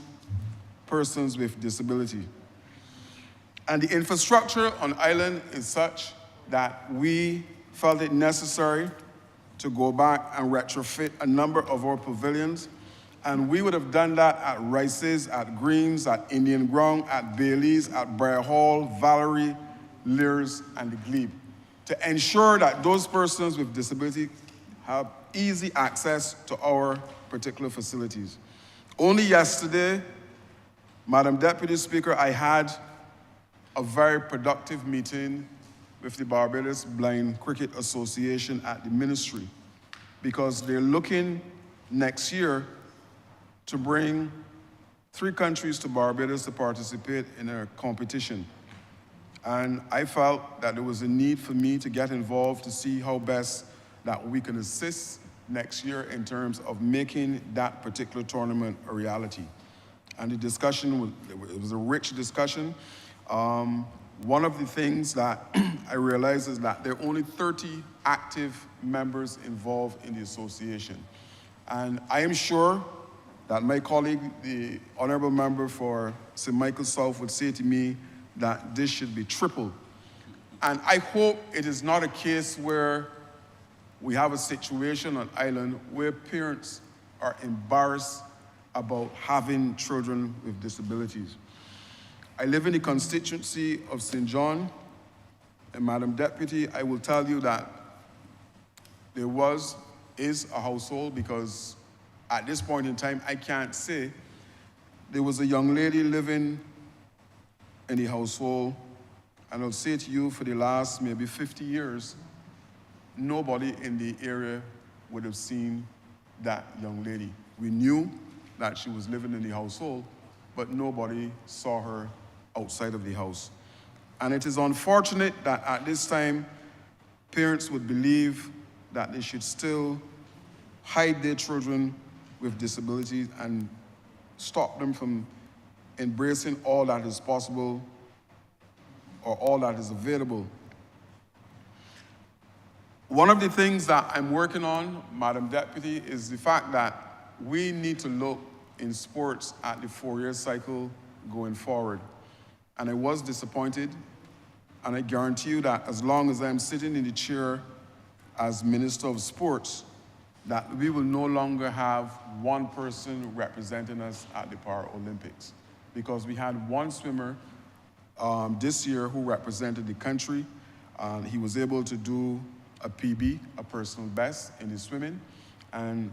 Speaker 7: persons with disability. And the infrastructure on island is such that we felt it necessary to go back and retrofit a number of our pavilions. And we would have done that at Rice's, at Greens, at Indian Ground, at Bailey's, at Briar Hall, Valerie, Lears, and the Glebe, to ensure that those persons with disability have easy access to our particular facilities. Only yesterday, Madam Deputy Speaker, I had a very productive meeting with the Barbados Blind Cricket Association at the ministry, because they're looking next year to bring 3 countries to Barbados to participate in a competition. And I felt that there was a need for me to get involved to see how best that we can assist next year in terms of making that particular tournament a reality. And the discussion, it was a rich discussion. One of the things that I realized is that there are only 30 active members involved in the association. And I am sure that my colleague, the Honourable Member for St. Michael South, would say to me that this should be tripled. And I hope it is not a case where we have a situation on island where parents are embarrassed about having children with disabilities. I live in the constituency of St. John, And Madam Deputy, I will tell you that there is a household, because at this point in time, I can't say. There was a young lady living in the household, and I'll say to you, for the last maybe 50 years, nobody in the area would have seen that young lady. We knew that she was living in the household, but nobody saw her outside of the house. And it is unfortunate that at this time, parents would believe that they should still hide their children with disabilities and stop them from embracing all that is possible or all that is available. One of the things that I'm working on, Madam Deputy, is the fact that we need to look in sports at the 4-year cycle going forward. And I was disappointed, and I guarantee you that as long as I'm sitting in the chair as Minister of Sports, that we will no longer have one person representing us at the Paralympics. Because we had one swimmer this year who represented the country. He was able to do a PB, a personal best, in the swimming. And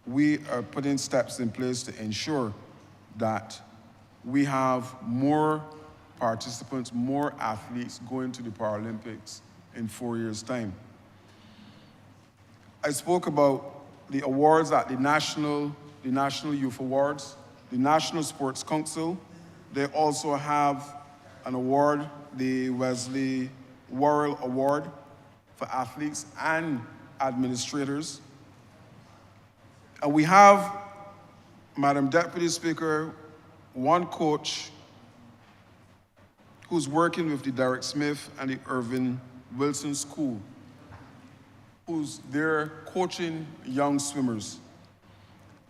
Speaker 7: we are putting steps in place to ensure that we have more participants, more athletes going to the Paralympics in 4 years' time. I spoke about the awards at the National Youth Awards, the National Sports Council. They also have an award, the Wesley Worrell Award for athletes and administrators. And we have, Madam Deputy Speaker, one coach who's working with the Derek Smith and the Irvin Wilson School, who's there coaching young swimmers.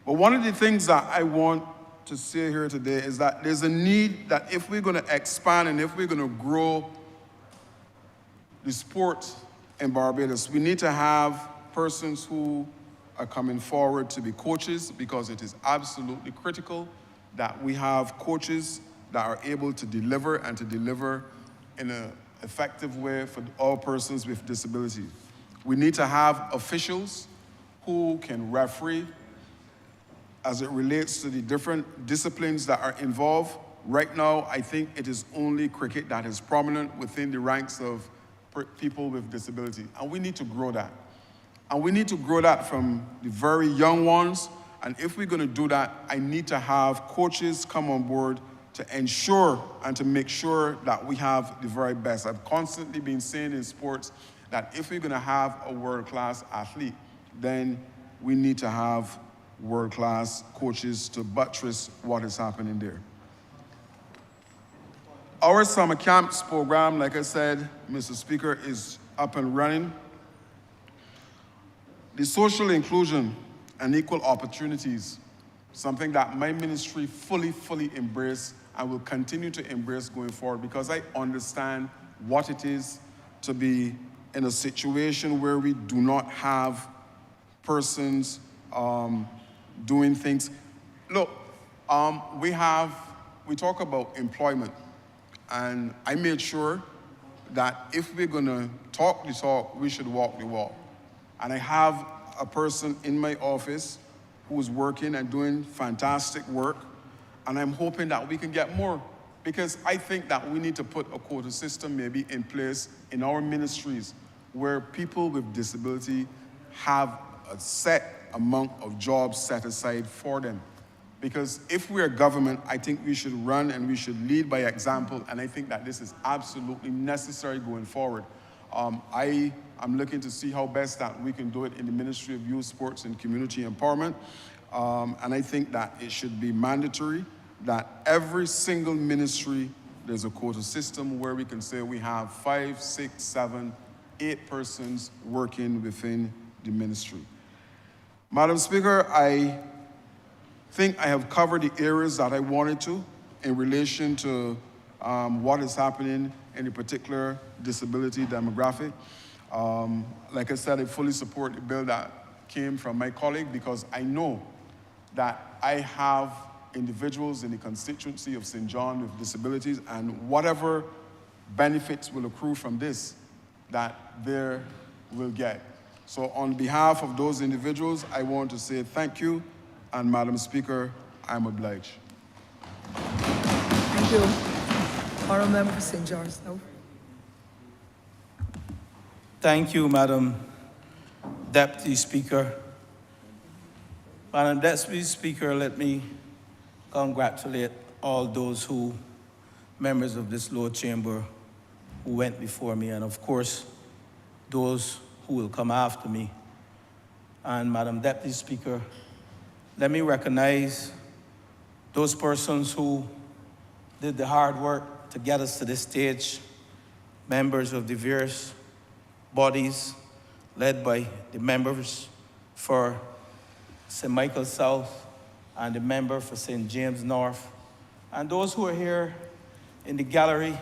Speaker 7: But one of the things that I want to say here today is that there's a need that if we're going to expand and if we're going to grow the sport in Barbados, we need to have persons who are coming forward to be coaches, because it is absolutely critical that we have coaches that are able to deliver and to deliver in an effective way for all persons with disabilities. We need to have officials who can referee as it relates to the different disciplines that are involved. Right now, I think it is only cricket that is prominent within the ranks of people with disability, and we need to grow that. And we need to grow that from the very young ones, and if we're going to do that, I need to have coaches come on board to ensure and to make sure that we have the very best. I've constantly been saying in sports that if we're going to have a world-class athlete, then we need to have world-class coaches to buttress what is happening there. Our summer camps program, like I said, Mr. Speaker, is up and running. The social inclusion and equal opportunities, something that my ministry fully embrace and will continue to embrace going forward, because I understand what it is to be in a situation where we do not have persons doing things. Look, we talk about employment, and I made sure that if we're gonna talk the talk, we should walk the walk. And I have a person in my office who's working and doing fantastic work, and I'm hoping that we can get more, because I think that we need to put a quota system maybe in place in our ministries where people with disability have a set amount of jobs set aside for them. Because if we're a government, I think we should run and we should lead by example, and I think that this is absolutely necessary going forward. I am looking to see how best that we can do it in the Ministry of Youth, Sports and Community Empowerment, and I think that it should be mandatory that every single ministry, there's a quota system where we can say we have 5, 6, 7, 8 persons working within the ministry. Madam Speaker, I think I have covered the areas that I wanted to in relation to what is happening in a particular disability demographic. Like I said, I fully support the bill that came from my colleague, because I know that I have individuals in the constituency of St. John with disabilities, and whatever benefits will accrue from this, that they will get. So on behalf of those individuals, I want to say thank you, and Madam Speaker, I'm obliged.
Speaker 2: Thank you. Honourable Member for St. George. No?
Speaker 8: Thank you, Madam Deputy Speaker. Madam Deputy Speaker, let me congratulate all those members of this lower chamber who went before me, and of course, those who will come after me. And Madam Deputy Speaker, let me recognize those persons who did the hard work to get us to this stage, members of the various bodies led by the members for St. Michael South and the member for St. James North, and those who are here in the gallery,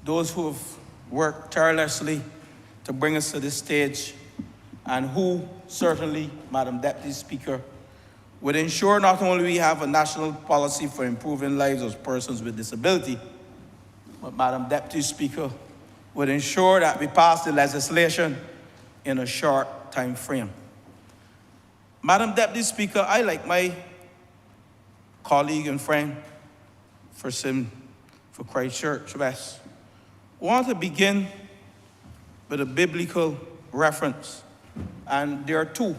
Speaker 8: those who have worked tirelessly to bring us to this stage, and who certainly, Madam Deputy Speaker, would ensure not only we have a national policy for improving lives of persons with disability, but Madam Deputy Speaker, would ensure that we pass the legislation in a short time frame. Madam Deputy Speaker, I, like my colleague and friend for Christchurch West, want to begin with a biblical reference, and there are two.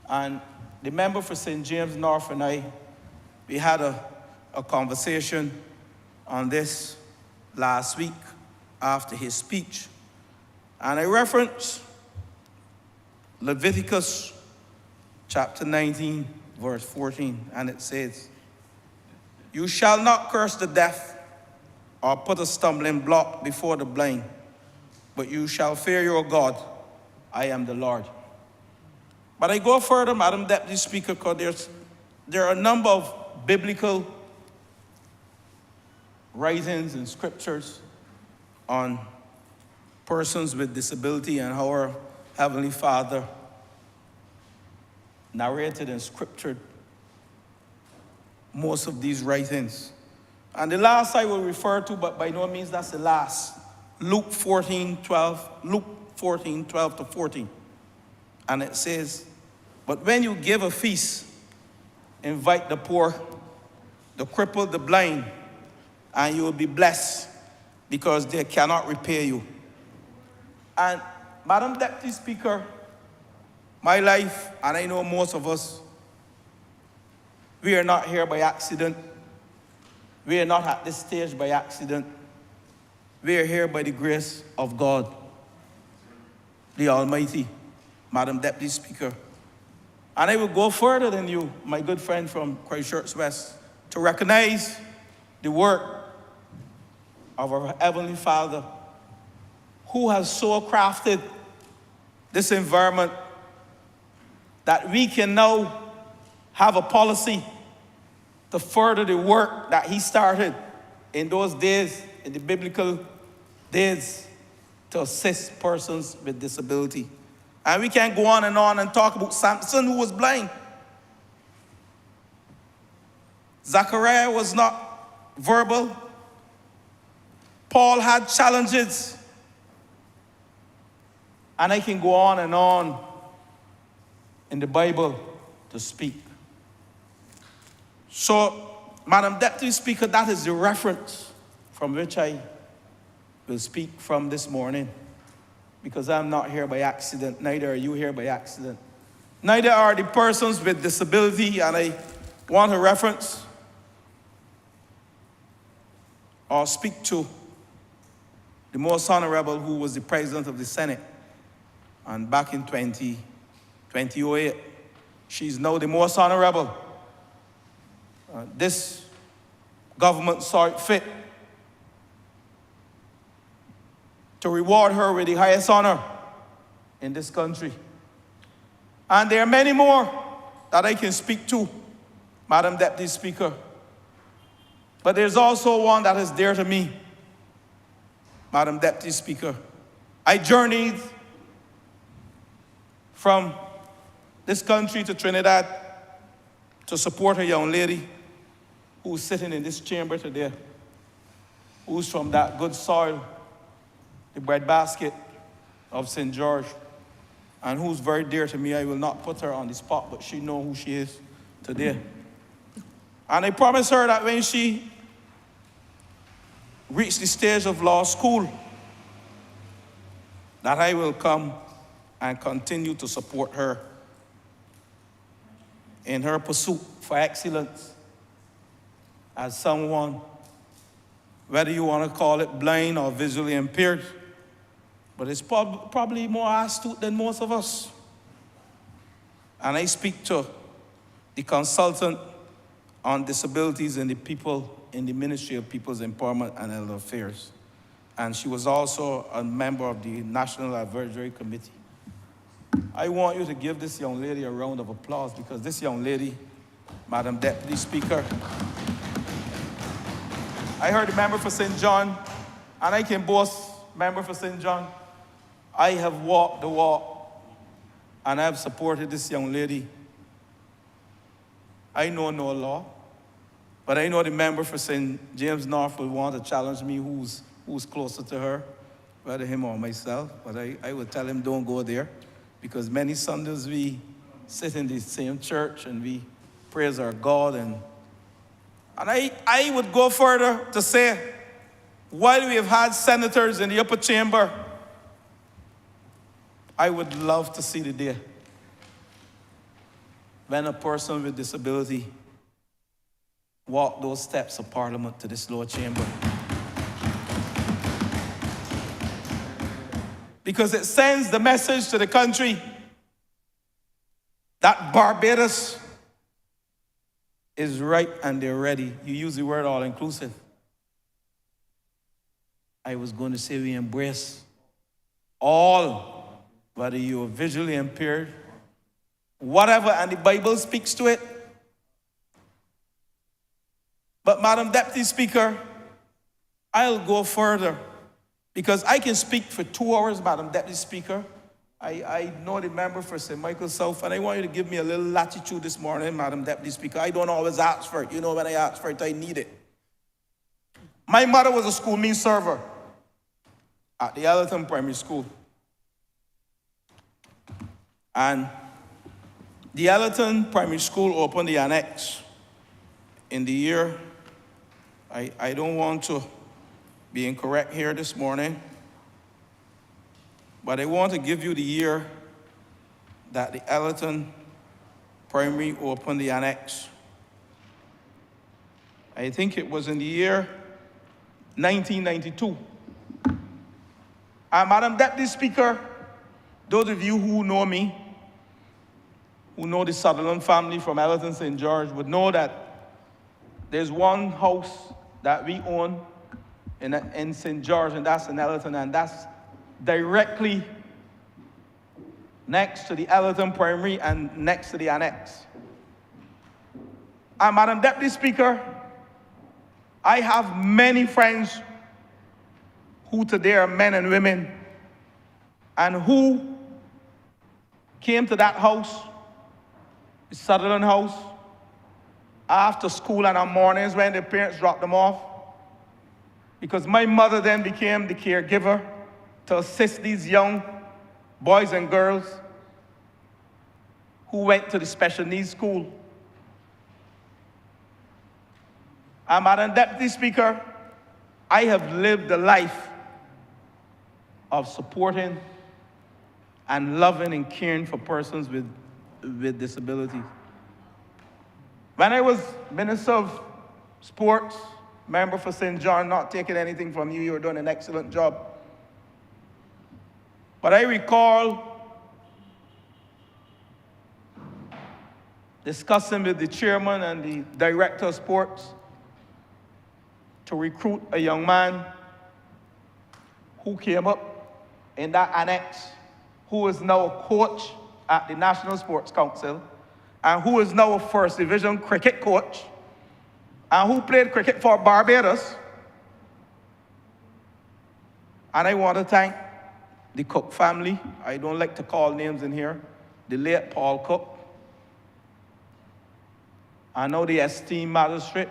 Speaker 8: And the member for St. James North and I, we had a conversation on this last week after his speech. And I referenced Leviticus chapter 19, verse 14, and it says, "You shall not curse the deaf or put a stumbling block before the blind, but you shall fear your God. I am the Lord." But I go further, Madam Deputy Speaker, because there are a number of biblical writings and scriptures on persons with disability and how our Heavenly Father narrated and scriptured most of these writings. And the last I will refer to, but by no means that's the last, Luke 14:12 to 14. And it says, "But when you give a feast, invite the poor, the crippled, the blind, and you will be blessed, because they cannot repay you." And Madam Deputy Speaker, my life, and I know most of us, we are not here by accident. We are not at this stage by accident. We are here by the grace of God, the Almighty, Madam Deputy Speaker. And I will go further than you, my good friend from Christchurch West, to recognize the work of our Heavenly Father, who has so crafted this environment that we can now have a policy to further the work that He started in those days, in the biblical days, to assist persons with disability. And we can go on and talk about Samson, who was blind. Zachariah was not verbal. Paul had challenges. And I can go on in the Bible to speak. So, Madam Deputy Speaker, that is the reference from which I will speak from this morning, because I'm not here by accident, neither are you here by accident. Neither are the persons with disability, and I want to reference or speak to the most honorable, who was the President of the Senate, and back in 2008, she's now the most honorable. This government saw it fit to reward her with the highest honor in this country. And there are many more that I can speak to, Madam Deputy Speaker. But there's also one that is dear to me, Madam Deputy Speaker. I journeyed from this country to Trinidad to support a young lady who's sitting in this chamber today, who's from that good soil, the breadbasket, of St. George, and who's very dear to me. I will not put her on the spot, but she knows who she is today. And I promised her that when she reached the stage of law school, that I will come and continue to support her in her pursuit for excellence as someone, whether you want to call it blind or visually impaired, but it's probably more astute than most of us. And I speak to the consultant on disabilities and the people in the Ministry of People's Empowerment and Elder Affairs. And she was also a member of the National Advisory Committee. I want you to give this young lady a round of applause, because this young lady, Madam Deputy Speaker, I heard the member for St. John, and I can boast, member for St. John, I have walked the walk, and I have supported this young lady. I know no law, but I know the member for St. James North will want to challenge me who's closer to her, whether him or myself, but I would tell him don't go there, because many Sundays we sit in the same church and we praise our God, and I would go further to say, while we have had senators in the upper chamber, I would love to see the day when a person with disability walk those steps of Parliament to this lower chamber. Because it sends the message to the country that Barbados is right and they're ready. You use the word all-inclusive. I was going to say we embrace all, whether you're visually impaired, whatever, and the Bible speaks to it. But Madam Deputy Speaker, I'll go further, because I can speak for 2 hours, Madam Deputy Speaker. I know the member for St. Michael South, and I want you to give me a little latitude this morning, Madam Deputy Speaker. I don't always ask for it. You know, when I ask for it, I need it. My mother was a school meal server at the Ellerton Primary School. And the Ellerton Primary School opened the annex in the year, I don't want to be incorrect here this morning, but I want to give you the year that the Ellerton Primary opened the annex. I think it was in the year 1992. And Madam Deputy Speaker, those of you who know me, who know the Sutherland family from Ellerton St. George, would know that there's one house that we own in St. George, and that's in Ellerton, and that's directly next to the Ellerton Primary and next to the annex. And Madam Deputy Speaker, I have many friends who today are men and women, and who came to that house, the Sutherland house, after school and on mornings when their parents dropped them off, because my mother then became the caregiver to assist these young boys and girls who went to the special needs school. And Madam Deputy Speaker, I have lived a life of supporting and loving and caring for persons with disabilities. When I was Minister of Sports, member for St. John, not taking anything from you, you're doing an excellent job. But I recall discussing with the chairman and the director of sports to recruit a young man who came up in that annex, who is now a coach at the National Sports Council, and who is now a first division cricket coach, and who played cricket for Barbados. And I want to thank the Cook family. I don't like to call names in here. The late Paul Cook. I know the esteemed magistrate,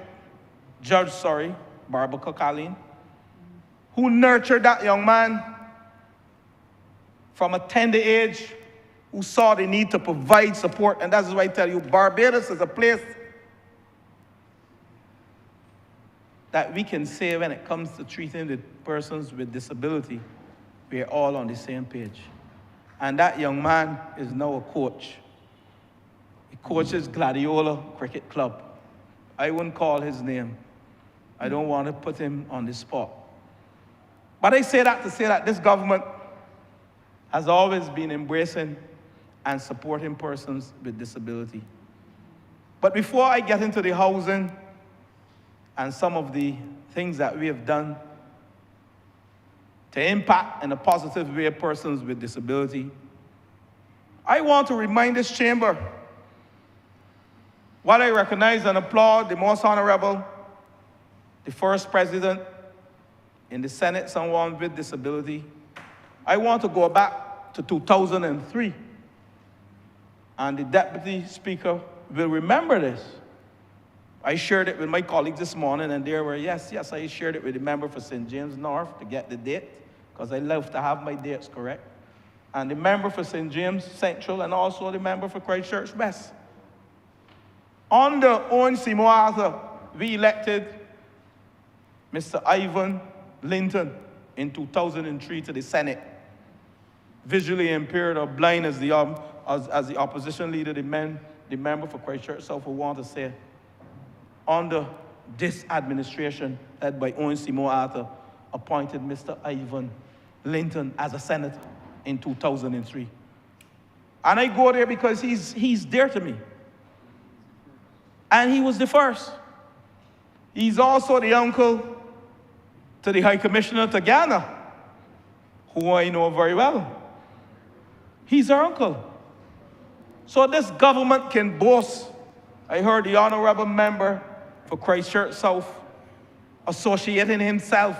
Speaker 8: Barbara Cook-Allen, who nurtured that young man from a tender age who saw the need to provide support. And that's why I tell you, Barbados is a place that we can say when it comes to treating the persons with disability, we're all on the same page. And that young man is now a coach. He coaches Gladiola Cricket Club. I wouldn't call his name. I don't want to put him on the spot. But I say that to say that this government has always been embracing and supporting persons with disability. But before I get into the housing and some of the things that we have done to impact in a positive way persons with disability, I want to remind this chamber, while I recognize and applaud the most honorable, the first president in the Senate, someone with disability, I want to go back to 2003. And the deputy speaker will remember this. I shared it with my colleagues this morning, and they were, yes, I shared it with the member for St. James North to get the date, because I love to have my dates correct, and the member for St. James Central, and also the member for Christchurch West. Under Owen Seymour Arthur, we elected Mr. Ivan Linton in 2003 to the Senate. Visually impaired or blind as the opposition leader, the member for Christchurch South will want to say, under this administration led by Owen Seymour Arthur, appointed Mr. Ivan Linton as a senator in 2003. And I go there because he's dear to me. And he was the first. He's also the uncle to the High Commissioner to Ghana, who I know very well. He's our uncle. So this government can boast. I heard the honorable member for Christchurch South associating himself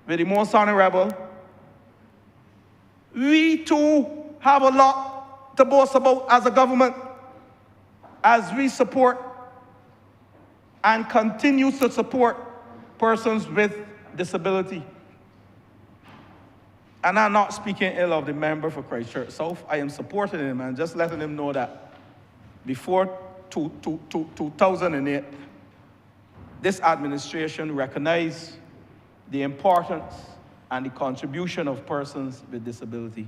Speaker 8: with the most honorable. We too have a lot to boast about as a government, as we support and continue to support persons with disability. And I'm not speaking ill of the member for Christchurch South. I am supporting him and just letting him know that before 2008, this administration recognized the importance and the contribution of persons with disability.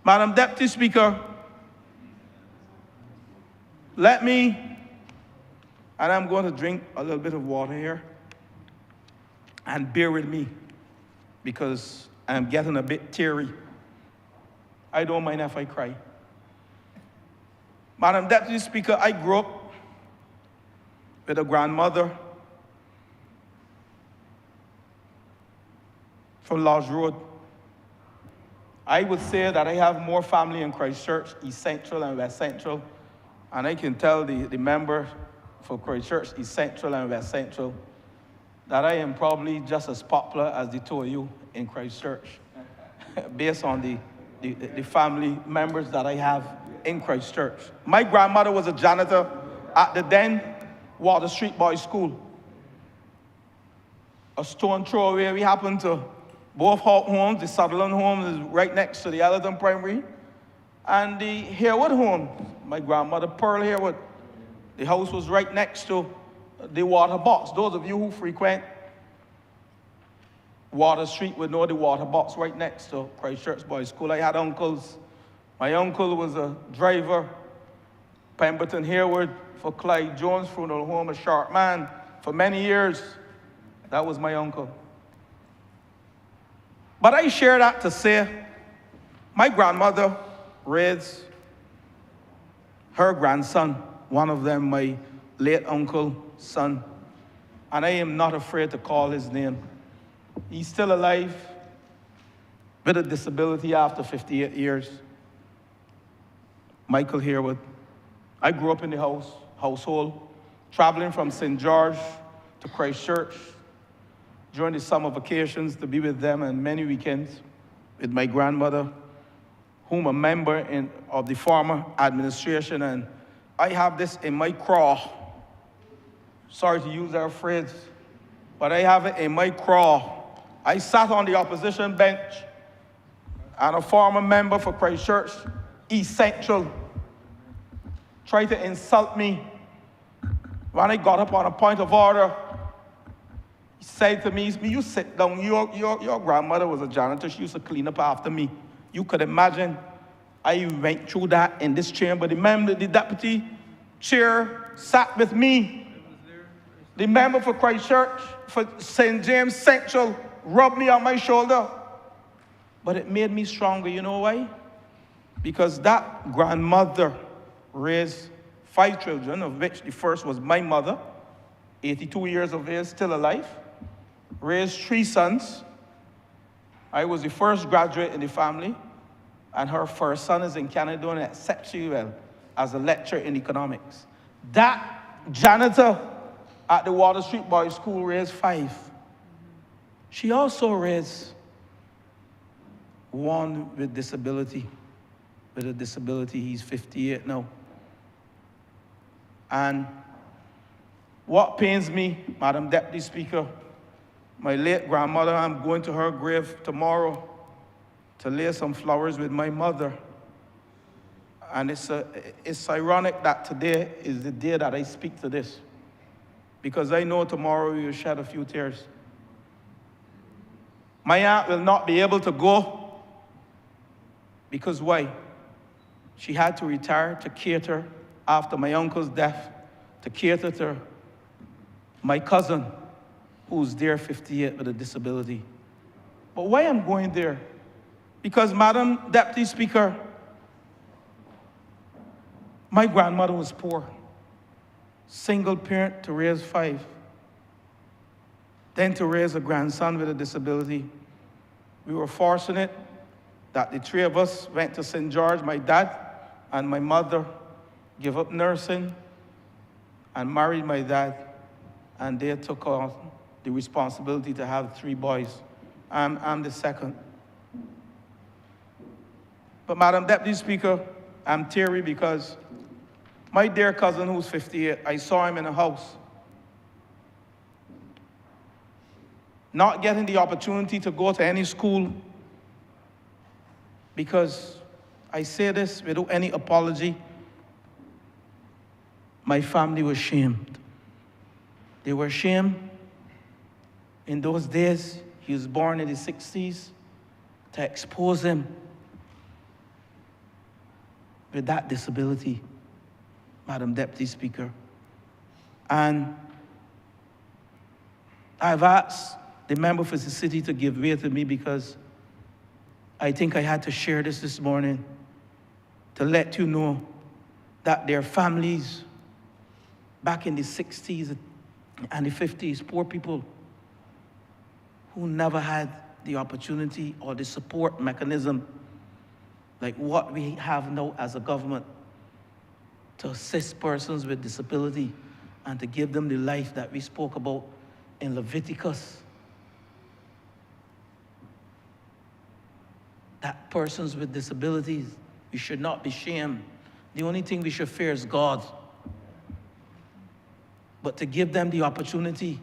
Speaker 8: Madam Deputy Speaker, let me, and I'm going to drink a little bit of water here, and bear with me, because I'm getting a bit teary. I don't mind if I cry. Madam Deputy Speaker, I grew up with a grandmother from Lodge Road. I would say that I have more family in Christchurch, East Central and West Central, and I can tell the member for Christchurch, East Central and West Central, that I am probably just as popular as the two of you in Christchurch, based on the family members that I have in Christchurch. My grandmother was a janitor at the then Water Street Boys School. A stone throw away, we happened to both homes. The Sutherland home is right next to the Ellerton Primary, and the Harewood home, my grandmother Pearl Harewood, the house was right next to the Water Box. Those of you who frequent Water Street would know the Water Box right next to Christchurch Boys School. I had uncles. My uncle was a driver, Pemberton Harewood, for Clyde Jones Funeral Home, a sharp man for many years. That was my uncle. But I share that to say, my grandmother raised her grandson, one of them my late uncle's son, and I am not afraid to call his name. He's still alive with a disability after 58 years. Michael Harewood. I grew up in the household, traveling from St. George to Christchurch during the summer vacations to be with them, and many weekends with my grandmother, whom a member of the former administration, and I have this in my craw. Sorry to use our phrase, but I have it in my craw. I sat on the opposition bench and a former member for Christchurch East Central tried to insult me. When I got up on a point of order, he said to me, "You sit down. Your grandmother was a janitor. She used to clean up after me." You could imagine I went through that in this chamber. The member, the deputy chair sat with me. The member for Christchurch, for St. James Central, rubbed me on my shoulder. But it made me stronger. You know why? Because that grandmother raised 5 children, of which the first was my mother, 82 years of age, still alive. Raised 3 sons. I was the first graduate in the family, and her first son is in Canada doing exceptionally well as a lecturer in economics. That janitor at the Water Street Boys School raised 5. She also raised one with disability. With a disability, he's 58 now. And what pains me, Madam Deputy Speaker, my late grandmother, I'm going to her grave tomorrow to lay some flowers with my mother. And it's ironic that today is the day that I speak to this, because I know tomorrow we will shed a few tears. My aunt will not be able to go, because why? She had to retire to cater after my uncle's death, to cater to my cousin, who's there 58 with a disability. But why I'm going there? Because, Madam Deputy Speaker, my grandmother was poor, single parent to raise 5, then to raise a grandson with a disability. We were fortunate that the 3 of us went to St. George. My dad and my mother gave up nursing and married my dad, and they took on the responsibility to have 3 boys. I'm the second. But, Madam Deputy Speaker, I'm teary because my dear cousin, who's 58, I saw him in a house, not getting the opportunity to go to any school, because I say this without any apology, my family was shamed. They were shamed. In those days, he was born in the 60s, to expose him with that disability, Madam Deputy Speaker. And I've asked the member for the city to give way to me, because I think I had to share this morning to let you know that their families back in the 60s and the 50s, poor people who never had the opportunity or the support mechanism like what we have now as a government to assist persons with disability and to give them the life that we spoke about in Leviticus. That persons with disabilities, we should not be shamed. The only thing we should fear is God. But to give them the opportunity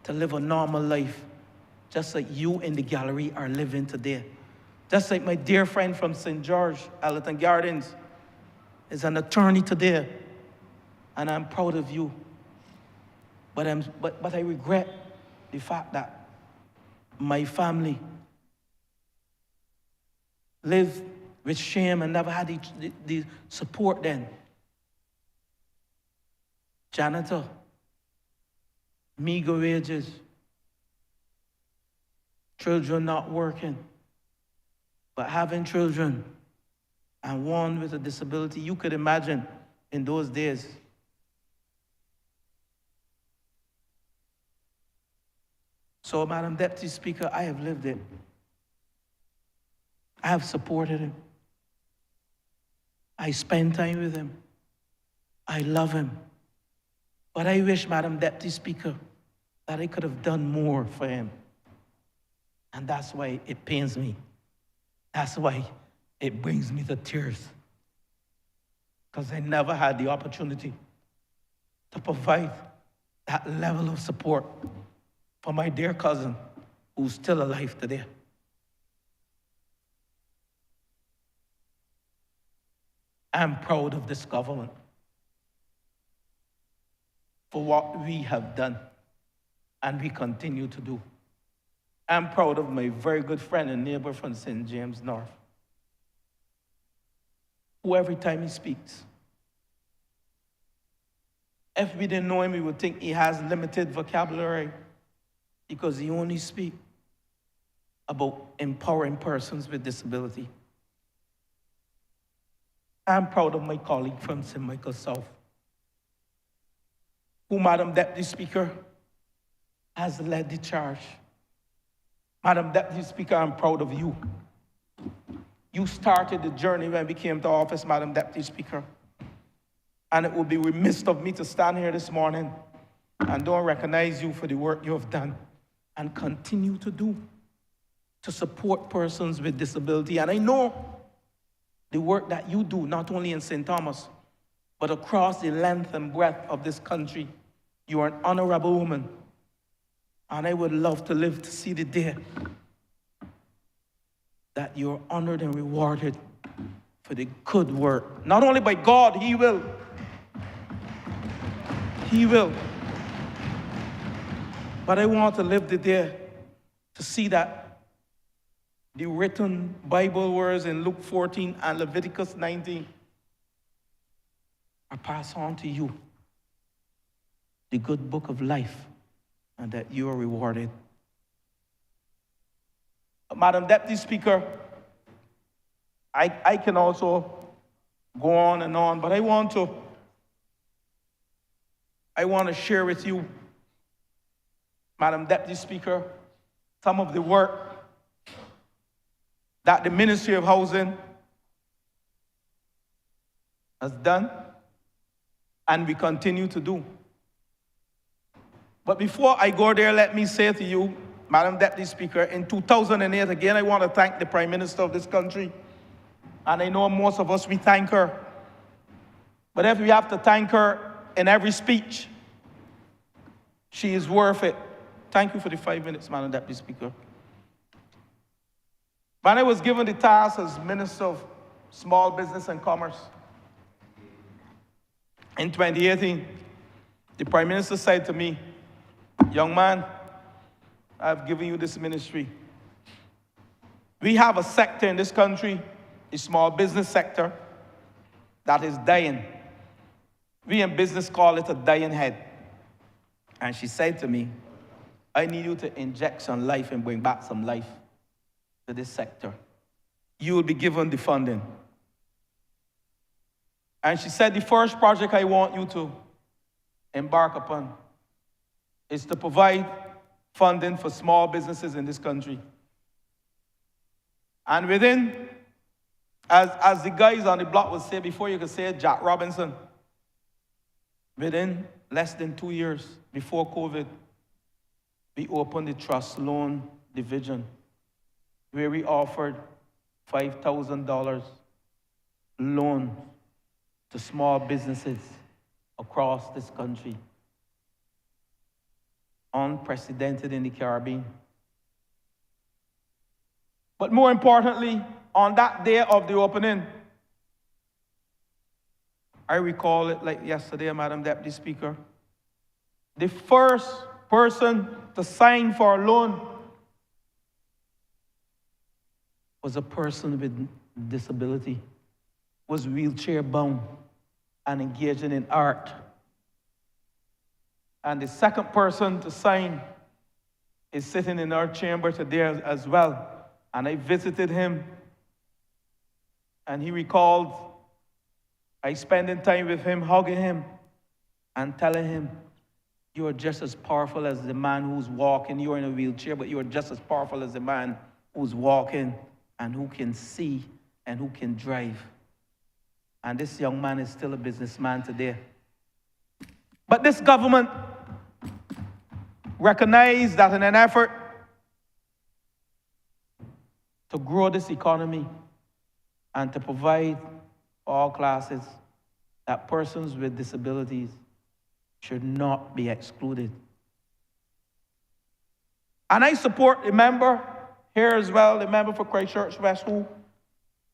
Speaker 8: to live a normal life, just like you in the gallery are living today. Just like my dear friend from St. George, Allerton Gardens, is an attorney today, and I'm proud of you. But I regret the fact that my family lived with shame and never had the support then. Janitor, meager wages, children not working, but having children and one with a disability, you could imagine in those days. So, Madam Deputy Speaker, I have lived it. I have supported him. I spend time with him. I love him. But I wish, Madam Deputy Speaker, that I could have done more for him. And that's why it pains me. That's why it brings me to tears. Because I never had the opportunity to provide that level of support for my dear cousin who's still alive today. I'm proud of this government for what we have done and we continue to do. I'm proud of my very good friend and neighbor from St. James North, who every time he speaks, if we didn't know him, we would think he has limited vocabulary because he only speaks about empowering persons with disability. I'm proud of my colleague from St. Michael South, who, Madam Deputy Speaker, has led the charge. Madam Deputy Speaker, I'm proud of you. You started the journey when we came to office, Madam Deputy Speaker. And it would be remiss of me to stand here this morning and don't recognize you for the work you have done and continue to do to support persons with disability. And I know the work that you do, not only in St. Thomas, but across the length and breadth of this country. You are an honorable woman. And I would love to live to see the day that you're honored and rewarded for the good work. Not only by God, He will. He will. But I want to live the day to see that the written Bible words in Luke 14 and Leviticus 19 are passed on to you. The good book of life, and that you are rewarded. Madam Deputy Speaker, I can also go on and on, but I want to share with you, Madam Deputy Speaker, some of the work that the Ministry of Housing has done and we continue to do. But before I go there, let me say to you, Madam Deputy Speaker, in 2008, again, I want to thank the Prime Minister of this country. And I know most of us, we thank her. But if we have to thank her in every speech, she is worth it. Thank you for the 5 minutes, Madam Deputy Speaker. When I was given the task as Minister of Small Business and Commerce in 2018, the Prime Minister said to me, "Young man, I've given you this ministry. We have a sector in this country, the small business sector, that is dying. We in business call it a dying head." And she said to me, "I need you to inject some life and bring back some life to this sector. You will be given the funding." And she said, "The first project I want you to embark upon is to provide funding for small businesses in this country. And within, as the guys on the block would say, before you could say it, Jack Robinson, within less than 2 years before COVID, we opened the Trust Loan Division, where we offered $5,000 loan to small businesses across this country. Unprecedented in the Caribbean. But more importantly, on that day of the opening, I recall it like yesterday, Madam Deputy Speaker, the first person to sign for a loan was a person with disability, was wheelchair bound and engaging in art. And the second person to sign is sitting in our chamber today as well. And I visited him, and he recalled I spending time with him, hugging him, and telling him, "You are just as powerful as the man who's walking. You're in a wheelchair, but you are just as powerful as the man who's walking and who can see and who can drive." And this young man is still a businessman today. But this government recognized that in an effort to grow this economy and to provide for all classes, that persons with disabilities should not be excluded. And I support the member here as well, the member for Christchurch West, who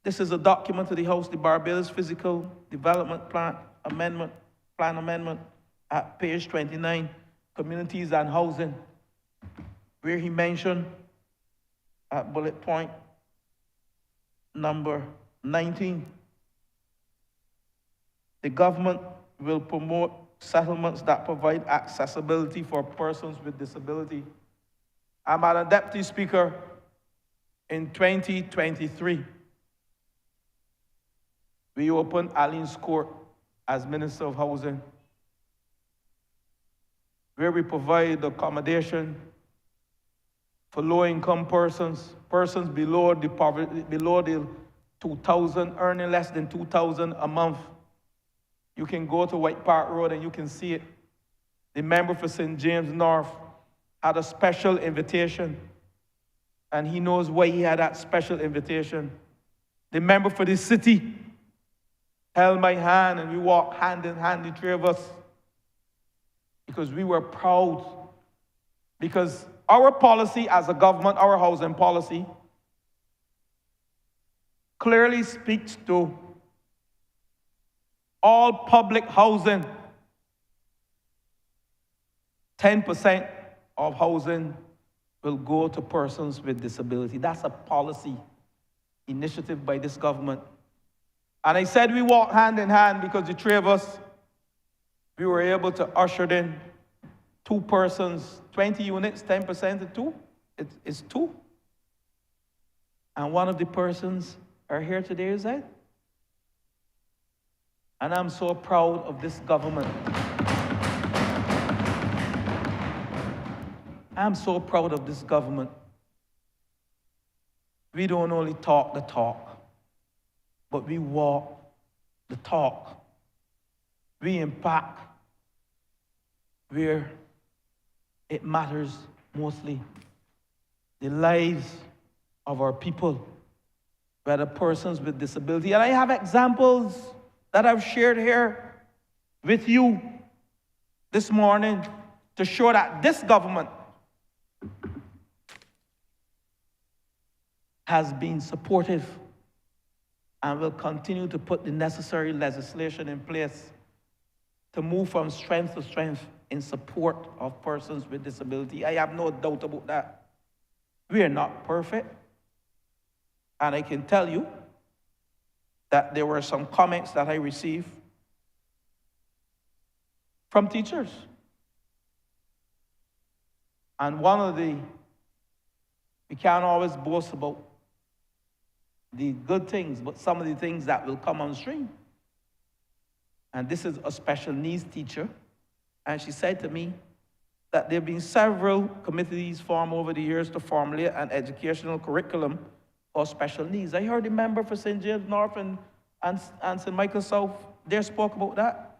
Speaker 8: This is a document to the House, the Barbados Physical Development Plan Amendment at page 29, Communities and Housing, where he mentioned at bullet point number 19, the government will promote settlements that provide accessibility for persons with disability. And Madam Deputy Speaker, in 2023, we opened Aline's Court as Minister of Housing, where we provide accommodation for low-income persons, persons below the poverty, below the 2,000, earning less than 2,000 a month. You can go to White Park Road and you can see it. The member for St. James North had a special invitation, and he knows why he had that special invitation. The member for the city held my hand, and we walked hand in hand, the three of us, because we were proud. Because our policy as a government, our housing policy, clearly speaks to all public housing. 10% of housing will go to persons with disability. That's a policy initiative by this government. And I said we walk hand in hand because the three of us, we were able to usher in 2 persons, 20 units, 10% of 2, it's 2. And one of the persons are here today, is that? And I'm so proud of this government. I'm so proud of this government. We don't only talk the talk, but we walk the talk. We impact where it matters mostly. The lives of our people, whether persons with disability. And I have examples that I've shared here with you this morning to show that this government has been supportive and will continue to put the necessary legislation in place to move from strength to strength in support of persons with disability. I have no doubt about that. We are not perfect. And I can tell you that there were some comments that I received from teachers. And we can't always boast about the good things, but some of the things that will come on stream. And this is a special needs teacher. And she said to me that there have been several committees formed over the years to formulate an educational curriculum for special needs. I heard the member for St. James North and St. Michael South, they spoke about that.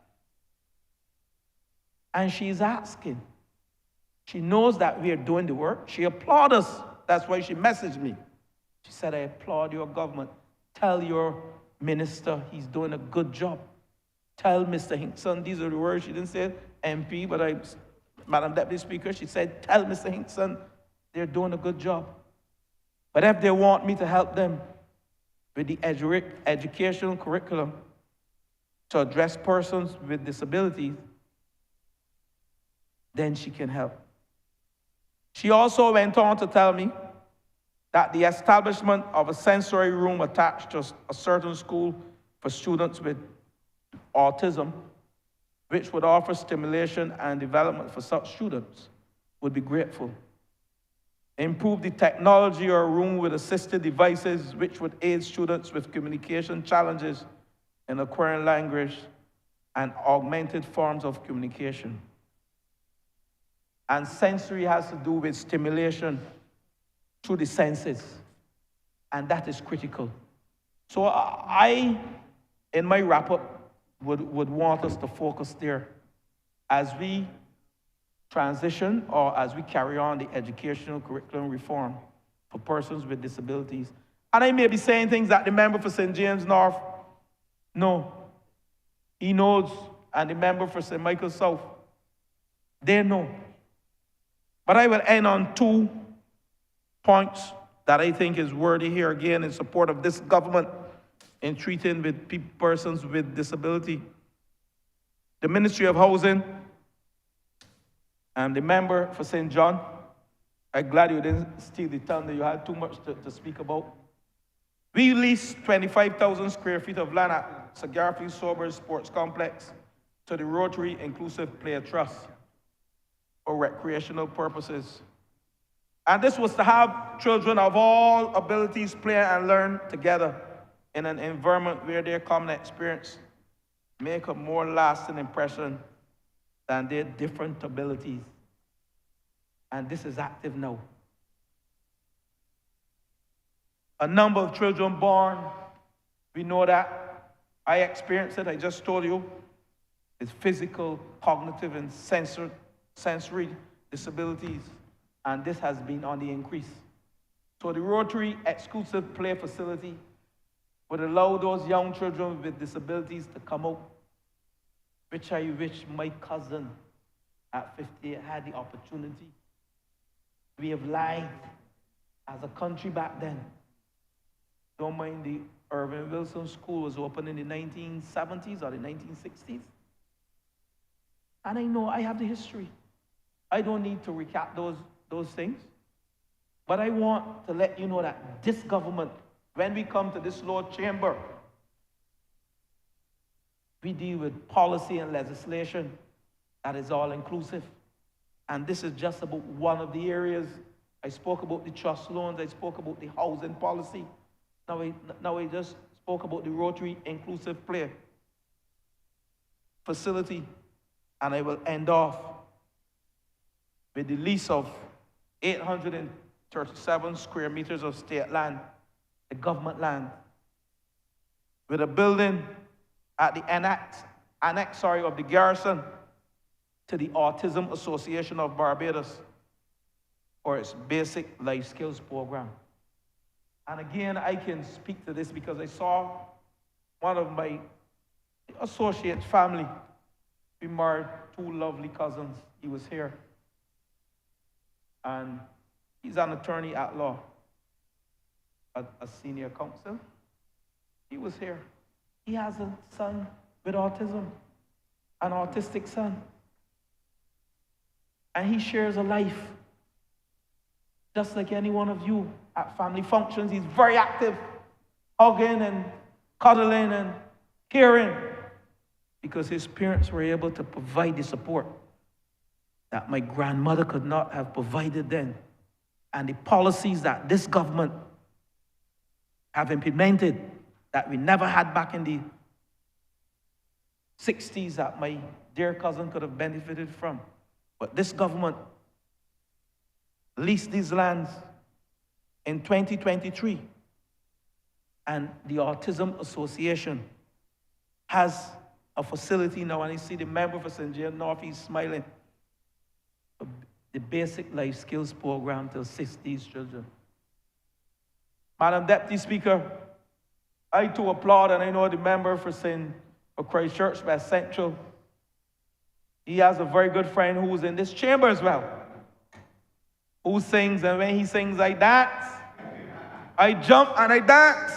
Speaker 8: And she's asking. She knows that we are doing the work. She applauded us. That's why she messaged me. She said, I applaud your government. Tell your minister he's doing a good job. Tell Mr. Hinkson, these are the words, she didn't say MP, but Madam Deputy Speaker, she said, tell Mr. Hinkson they're doing a good job. But if they want me to help them with the educational curriculum to address persons with disabilities, then she can help. She also went on to tell me that the establishment of a sensory room attached to a certain school for students with autism, which would offer stimulation and development for such students, would be grateful. Improve the technology or a room with assistive devices which would aid students with communication challenges in acquiring language and augmented forms of communication. And sensory has to do with stimulation through the senses, and that is critical. So I, in my wrap-up, would want us to focus there as we transition or as we carry on the educational curriculum reform for persons with disabilities. And I may be saying things that the member for St. James North, no, he knows, and the member for St. Michael South, they know. But I will end on 2 points that I think is worthy here again in support of this government in treating with persons with disability. The Ministry of Housing, I'm the member for St. John. I'm glad you didn't steal the thunder. You had too much to speak about. We leased 25,000 square feet of land at Sagarfi Sobers Sports Complex to the Rotary Inclusive Player Trust for recreational purposes. And this was to have children of all abilities play and learn together in an environment where their common experience make a more lasting impression than their different abilities. And this is active now. A number of children born, we know that. I experienced it, I just told you. It's physical, cognitive, and sensory disabilities. And this has been on the increase. So the Rotary Exclusive Play Facility would allow those young children with disabilities to come out. Which I wish my cousin at 58 had the opportunity. We have lied as a country back then. Don't mind the Irving Wilson School was opened in the 1970s or the 1960s. And I know I have the history. I don't need to recap those things. But I want to let you know that this government, when we come to this Lord Chamber, we deal with policy and legislation that is all inclusive. And this is just about one of the areas. I spoke about the trust loans, I spoke about the housing policy. Now I just spoke about the Rotary Inclusive Play Facility. And I will end off with the lease of 837 square meters of state land, the government land, with a building at the annex of the garrison to the Autism Association of Barbados for its basic life skills program. And again, I can speak to this because I saw one of my associates' family. We married two lovely cousins. He was here. And he's an attorney at law, a senior counsel. He was here. He has a son with autism, an autistic son. And he shares a life, just like any one of you at family functions. He's very active, hugging and cuddling and caring, because his parents were able to provide the support that my grandmother could not have provided then. And the policies that this government have implemented that we never had back in the 60s that my dear cousin could have benefited from. But this government leased these lands in 2023. And the Autism Association has a facility now, and I see the member for St. James North, he's smiling. The basic life skills program to assist these children. Madam Deputy Speaker, I too applaud, and I know the member for Christchurch West Central, he has a very good friend who's in this chamber as well, who sings, and when he sings, I dance. I jump and I dance.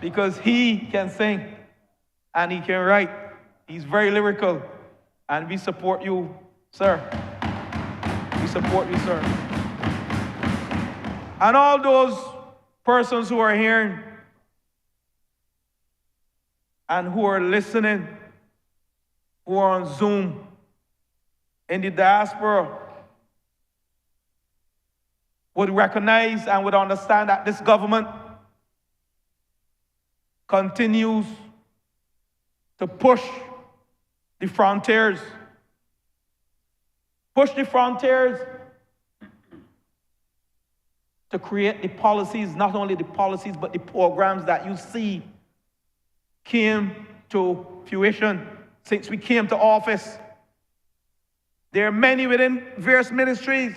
Speaker 8: Because he can sing and he can write. He's very lyrical, and we support you, sir. We support you, sir. And all those persons who are hearing and who are listening, who are on Zoom, in the diaspora, would recognize and would understand that this government continues to push the frontiers. Push the frontiers to create the policies, not only the policies, but the programs that you see came to fruition since we came to office. There are many within various ministries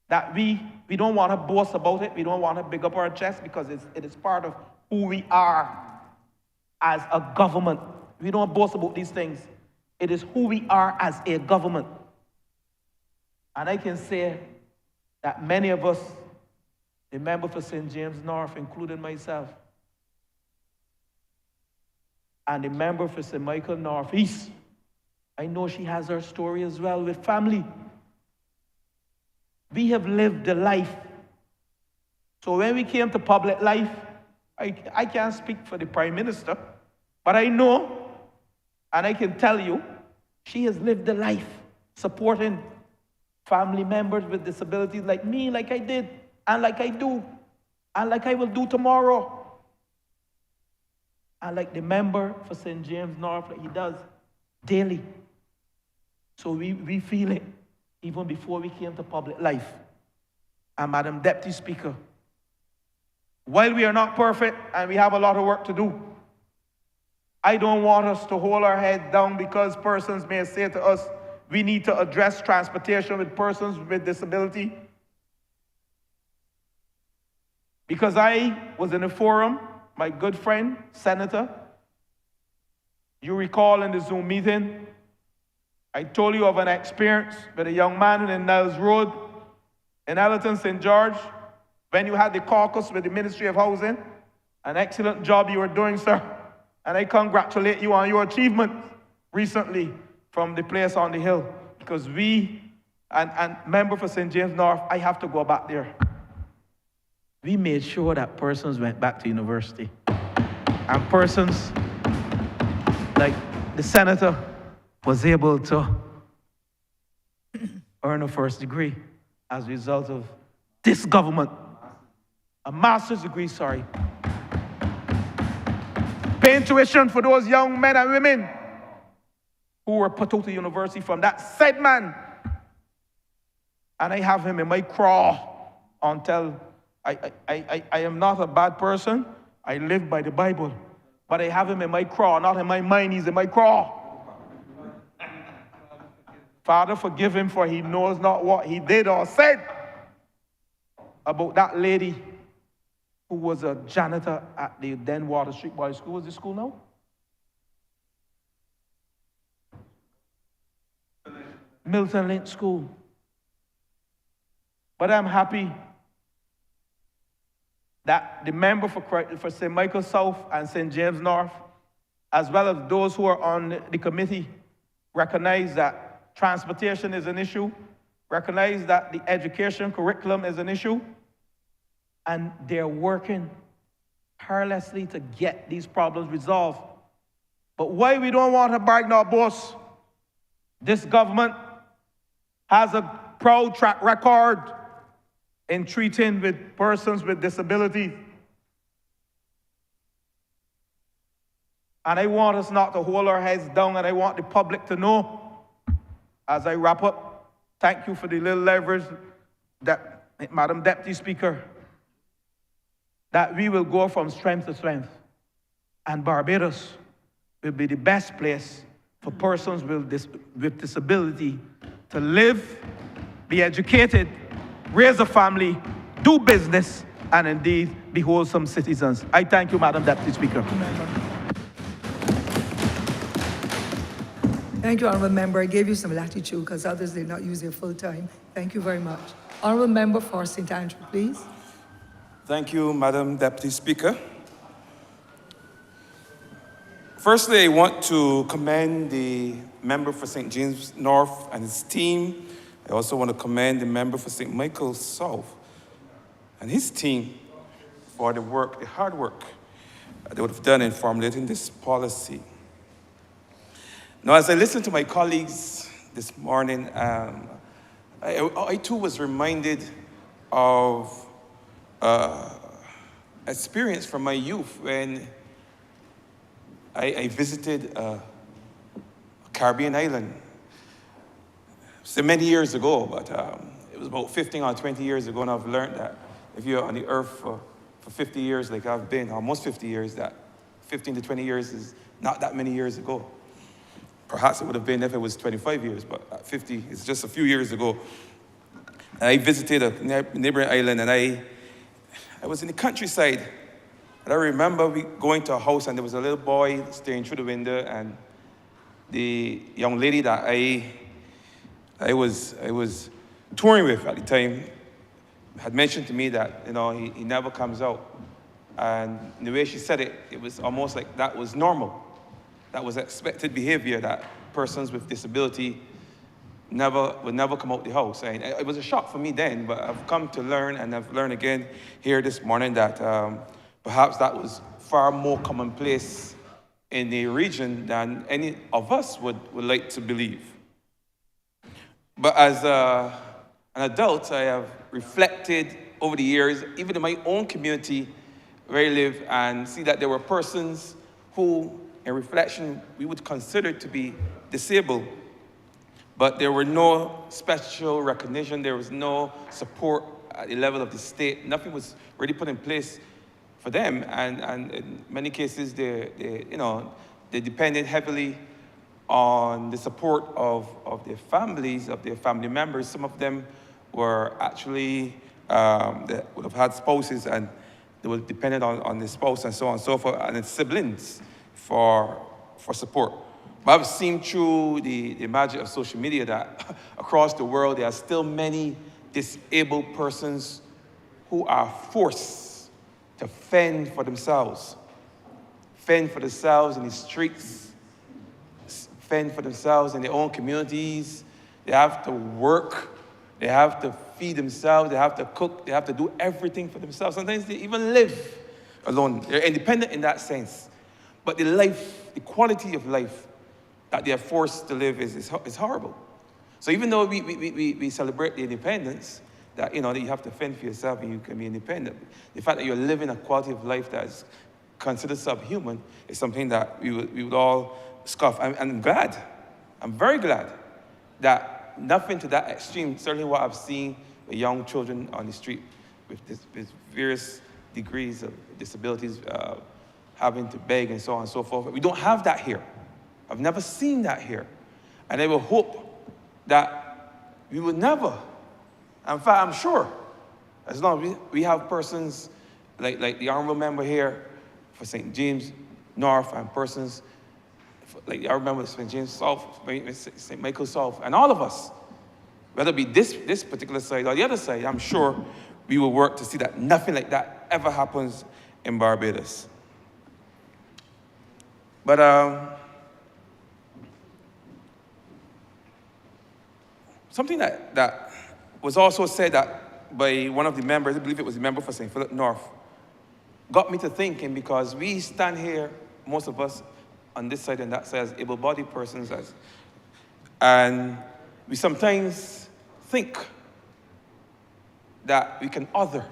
Speaker 8: that we don't want to boast about it. We don't want to big up our chest because it is part of who we are as a government. We don't boast about these things. It is who we are as a government. And I can say that many of us the member for St. James North, including myself, and the member for St. Michael Northeast. I know she has her story as well with family. We have lived the life. So when we came to public life, I can't speak for the Prime Minister, but I know, and I can tell you, she has lived the life supporting family members with disabilities like me, like I did, and like I do, and like I will do tomorrow, and like the member for St. James North, like he does daily. So we feel it even before we came to public life. And Madam Deputy Speaker, while we are not perfect and we have a lot of work to do, I don't want us to hold our head down because persons may say to us, we need to address transportation with persons with disability. Because I was in a forum, my good friend, Senator, you recall in the Zoom meeting, I told you of an experience with a young man in Niles Road in Ellerton, St. George, when you had the caucus with the Ministry of Housing. An excellent job you were doing, sir. And I congratulate you on your achievement recently from the place on the hill. Because we, and member for St. James North, I have to go back there. We made sure that persons went back to university. And persons like the senator was able to earn a first degree as a result of this government. A master's degree, sorry. Paying tuition for those young men and women who were put out of university from that said man. And I have him in my craw until I am not a bad person. I live by the Bible. But I have him in my craw, not in my mind, he's in my craw. Father, forgive him, for he knows not what he did or said about that lady who was a janitor at the then Water Street Boys School. What's the school now? Milton Lynch School. But I'm happy that the member for St. Michael South and St. James North, as well as those who are on the committee, recognize that transportation is an issue, recognize that the education curriculum is an issue, and they're working tirelessly to get these problems resolved. But why we don't want to brag nor boast, this government has a proud track record in treating with persons with disabilities. And I want us not to hold our heads down, and I want the public to know, as I wrap up, thank you for the little leverage, that, Madam Deputy Speaker, that we will go from strength to strength. And Barbados will be the best place for persons with disability to live, be educated, raise a family, do business, and indeed be wholesome citizens. I thank you, Madam Deputy Speaker.
Speaker 2: Thank you, Honourable Member. I gave you some latitude because others did not use their full time. Thank you very much. Honourable Member for St. Andrew, please.
Speaker 9: Thank you, Madam Deputy Speaker. Firstly, I want to commend the member for St. James North and his team. I also want to commend the member for St. Michael South and his team for the work, the hard work they would have done in formulating this policy. Now, as I listened to my colleagues this morning, I too was reminded of experience from my youth when I visited a Caribbean island. So many years ago, but it was about 15 or 20 years ago, and I've learned that if you're on the earth for 50 years, like I've been, almost 50 years, that 15 to 20 years is not that many years ago. Perhaps it would have been if it was 25 years, but at 50, it's just a few years ago. And I visited a neighboring island, and I was in the countryside. And I remember going to a house, and there was a little boy staring through the window, and the young lady that I was touring with at the time, had mentioned to me that, he never comes out. And the way she said it, it was almost like that was normal. That was expected behavior, that persons with disability would never come out the house. And it was a shock for me then, but I've come to learn, and I've learned again here this morning that perhaps that was far more commonplace in the region than any of us would like to believe. But as an adult, I have reflected over the years, even in my own community where I live, and see that there were persons who, in reflection, we would consider to be disabled. But there were no special recognition, there was no support at the level of the state. Nothing was really put in place for them. And in many cases, they depended heavily on the support of their families, of their family members. Some of them were actually, they would have had spouses, and they were dependent on the spouse and so on and so forth, and its siblings for support. But I've seen through the magic of social media that across the world, there are still many disabled persons who are forced to fend for themselves in the streets, fend for themselves in their own communities. They have to work, they have to feed themselves, they have to cook, they have to do everything for themselves. Sometimes they even live alone. They're independent in that sense. But the quality of life that they are forced to live is horrible. So even though we celebrate the independence, that that you have to fend for yourself and you can be independent, the fact that you're living a quality of life that is considered subhuman is something that we would all scoff. I'm glad, I'm very glad that nothing to that extreme, certainly what I've seen with young children on the street with various degrees of disabilities, having to beg and so on and so forth. We don't have that here. I've never seen that here. And I will hope that we will never, in fact, I'm sure, as long as we have persons like the Honourable Member here for St. James North, and persons like the Honourable Member for St. James South, St. Michael South, and all of us, whether it be this particular side or the other side, I'm sure we will work to see that nothing like that ever happens in Barbados. But something that was also said that by one of the members, I believe it was the member for St. Philip North, got me to thinking, because we stand here, most of us on this side and that side, as able-bodied persons, and we sometimes think that we can other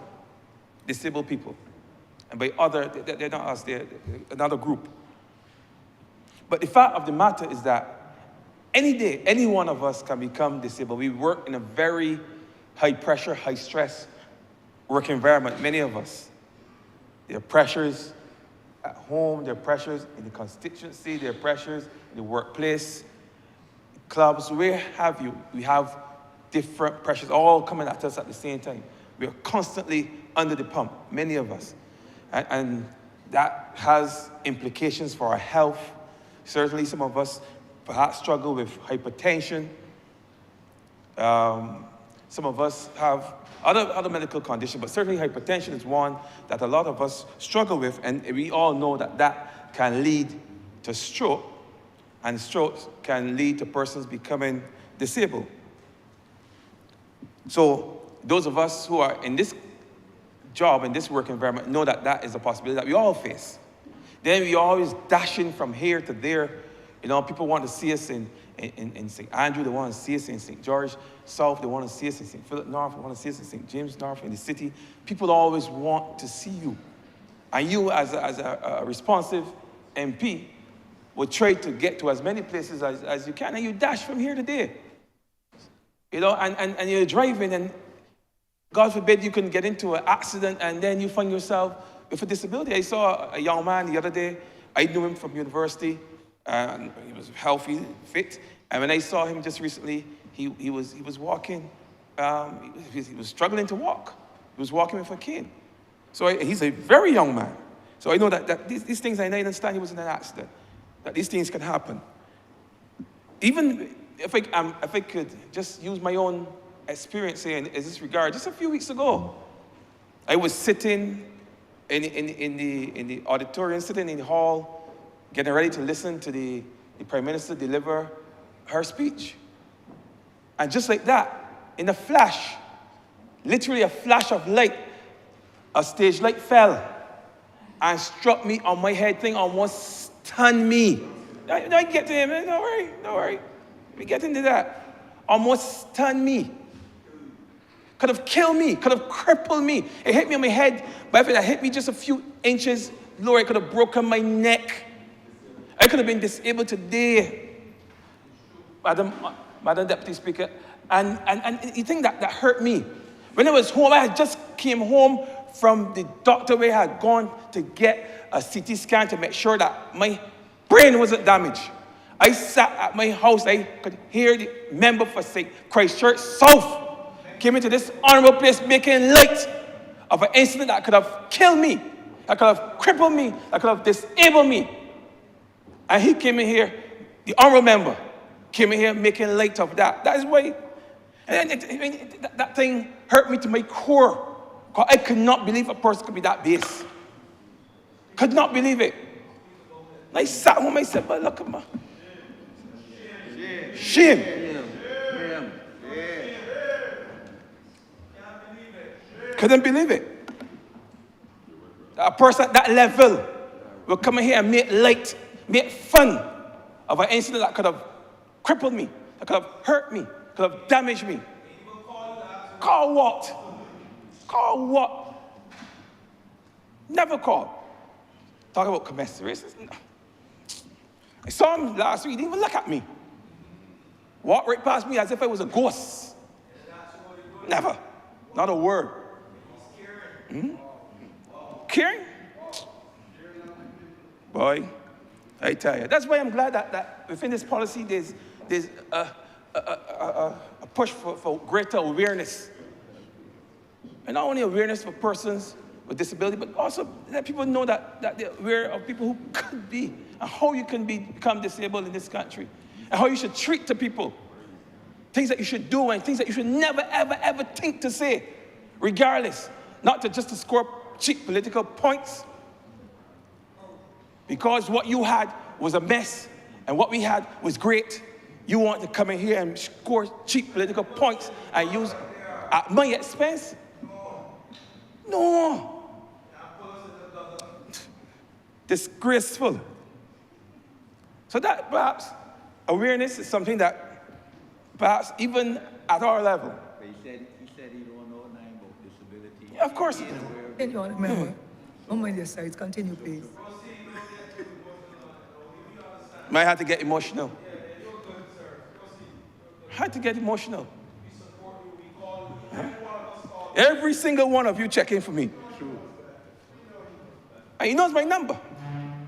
Speaker 9: disabled people. And by other, they're not us, they're another group. But the fact of the matter is that any day, any one of us can become disabled. We work in a very high pressure, high stress work environment, many of us. There are pressures at home, there are pressures in the constituency, there are pressures in the workplace, clubs, where have you. We have different pressures all coming at us at the same time. We are constantly under the pump, many of us. And that has implications for our health. Certainly some of us perhaps struggle with hypertension. Some of us have other medical conditions, but certainly hypertension is one that a lot of us struggle with, and we all know that can lead to stroke, and strokes can lead to persons becoming disabled. So those of us who are in this job, in this work environment, know that that is a possibility that we all face. Then we always dashing from here to there. People want to see us in St. Andrew, they want to see us in St. George South, they want to see us in St. Philip North, they want to see us in St. James North, in the city. People always want to see you. And you, as a responsive MP, will try to get to as many places as you can, and you dash from here to there. And you're driving, and God forbid you can get into an accident, and then you find yourself with a disability. I saw a young man the other day. I knew him from university, and he was healthy, fit. And when I saw him just recently, he was walking. He was struggling to walk. He was walking with a cane. So he's a very young man. So I know that these things, I understand he was in an accident, that these things can happen. Even if I could just use my own experiencing in this regard. Just a few weeks ago, I was sitting in the auditorium, sitting in the hall, getting ready to listen to the Prime Minister deliver her speech. And just like that, in a flash, literally a flash of light, a stage light fell and struck me on my head. Thing almost stunned me. I get to him, don't worry. We get into that. Almost stunned me. Could have killed me, could have crippled me. It hit me on my head, but if it had hit me just a few inches lower, it could have broken my neck. I could have been disabled today, Madam Deputy Speaker. And you think that hurt me. When I was home, I had just came home from the doctor where I had gone to get a CT scan to make sure that my brain wasn't damaged. I sat at my house, I could hear the member for Christchurch South came into this honorable place making light of an incident that could have killed me, that could have crippled me, that could have disabled me. And he came in here, the honorable member came in here making light of that. That is why, and that thing hurt me to my core. Because I could not believe a person could be that base. Could not believe it. And I sat home, I said, but look at my shame. Couldn't believe it. That a person at that level will come in here and make light, make fun of an incident that could have crippled me, that could have hurt me, could have damaged me. Call what? Call what? Never called. Talk about commiserations. No. I saw him last week, he didn't even look at me. Walked right past me as if I was a ghost. Never. Not a word. Caring? Boy, I tell you. That's why I'm glad that within this policy there's a push for greater awareness. And not only awareness for persons with disability, but also let people know that they're aware of people who could be and how you can become disabled in this country and how you should treat the people. Things that you should do and things that you should never, ever, ever think to say, regardless. Not just to score cheap political points. Because what you had was a mess and what we had was great. You want to come in here and score cheap political points and use at my expense? No. Disgraceful. So that perhaps awareness is something that perhaps even at our level.
Speaker 10: He said he don't know nothing about disability.
Speaker 9: Yeah, of course.
Speaker 2: Member, don't mind your sides. Continue, please.
Speaker 9: Might have to get emotional. Had to get emotional. Huh? Every single one of you check in for me. And he knows my number.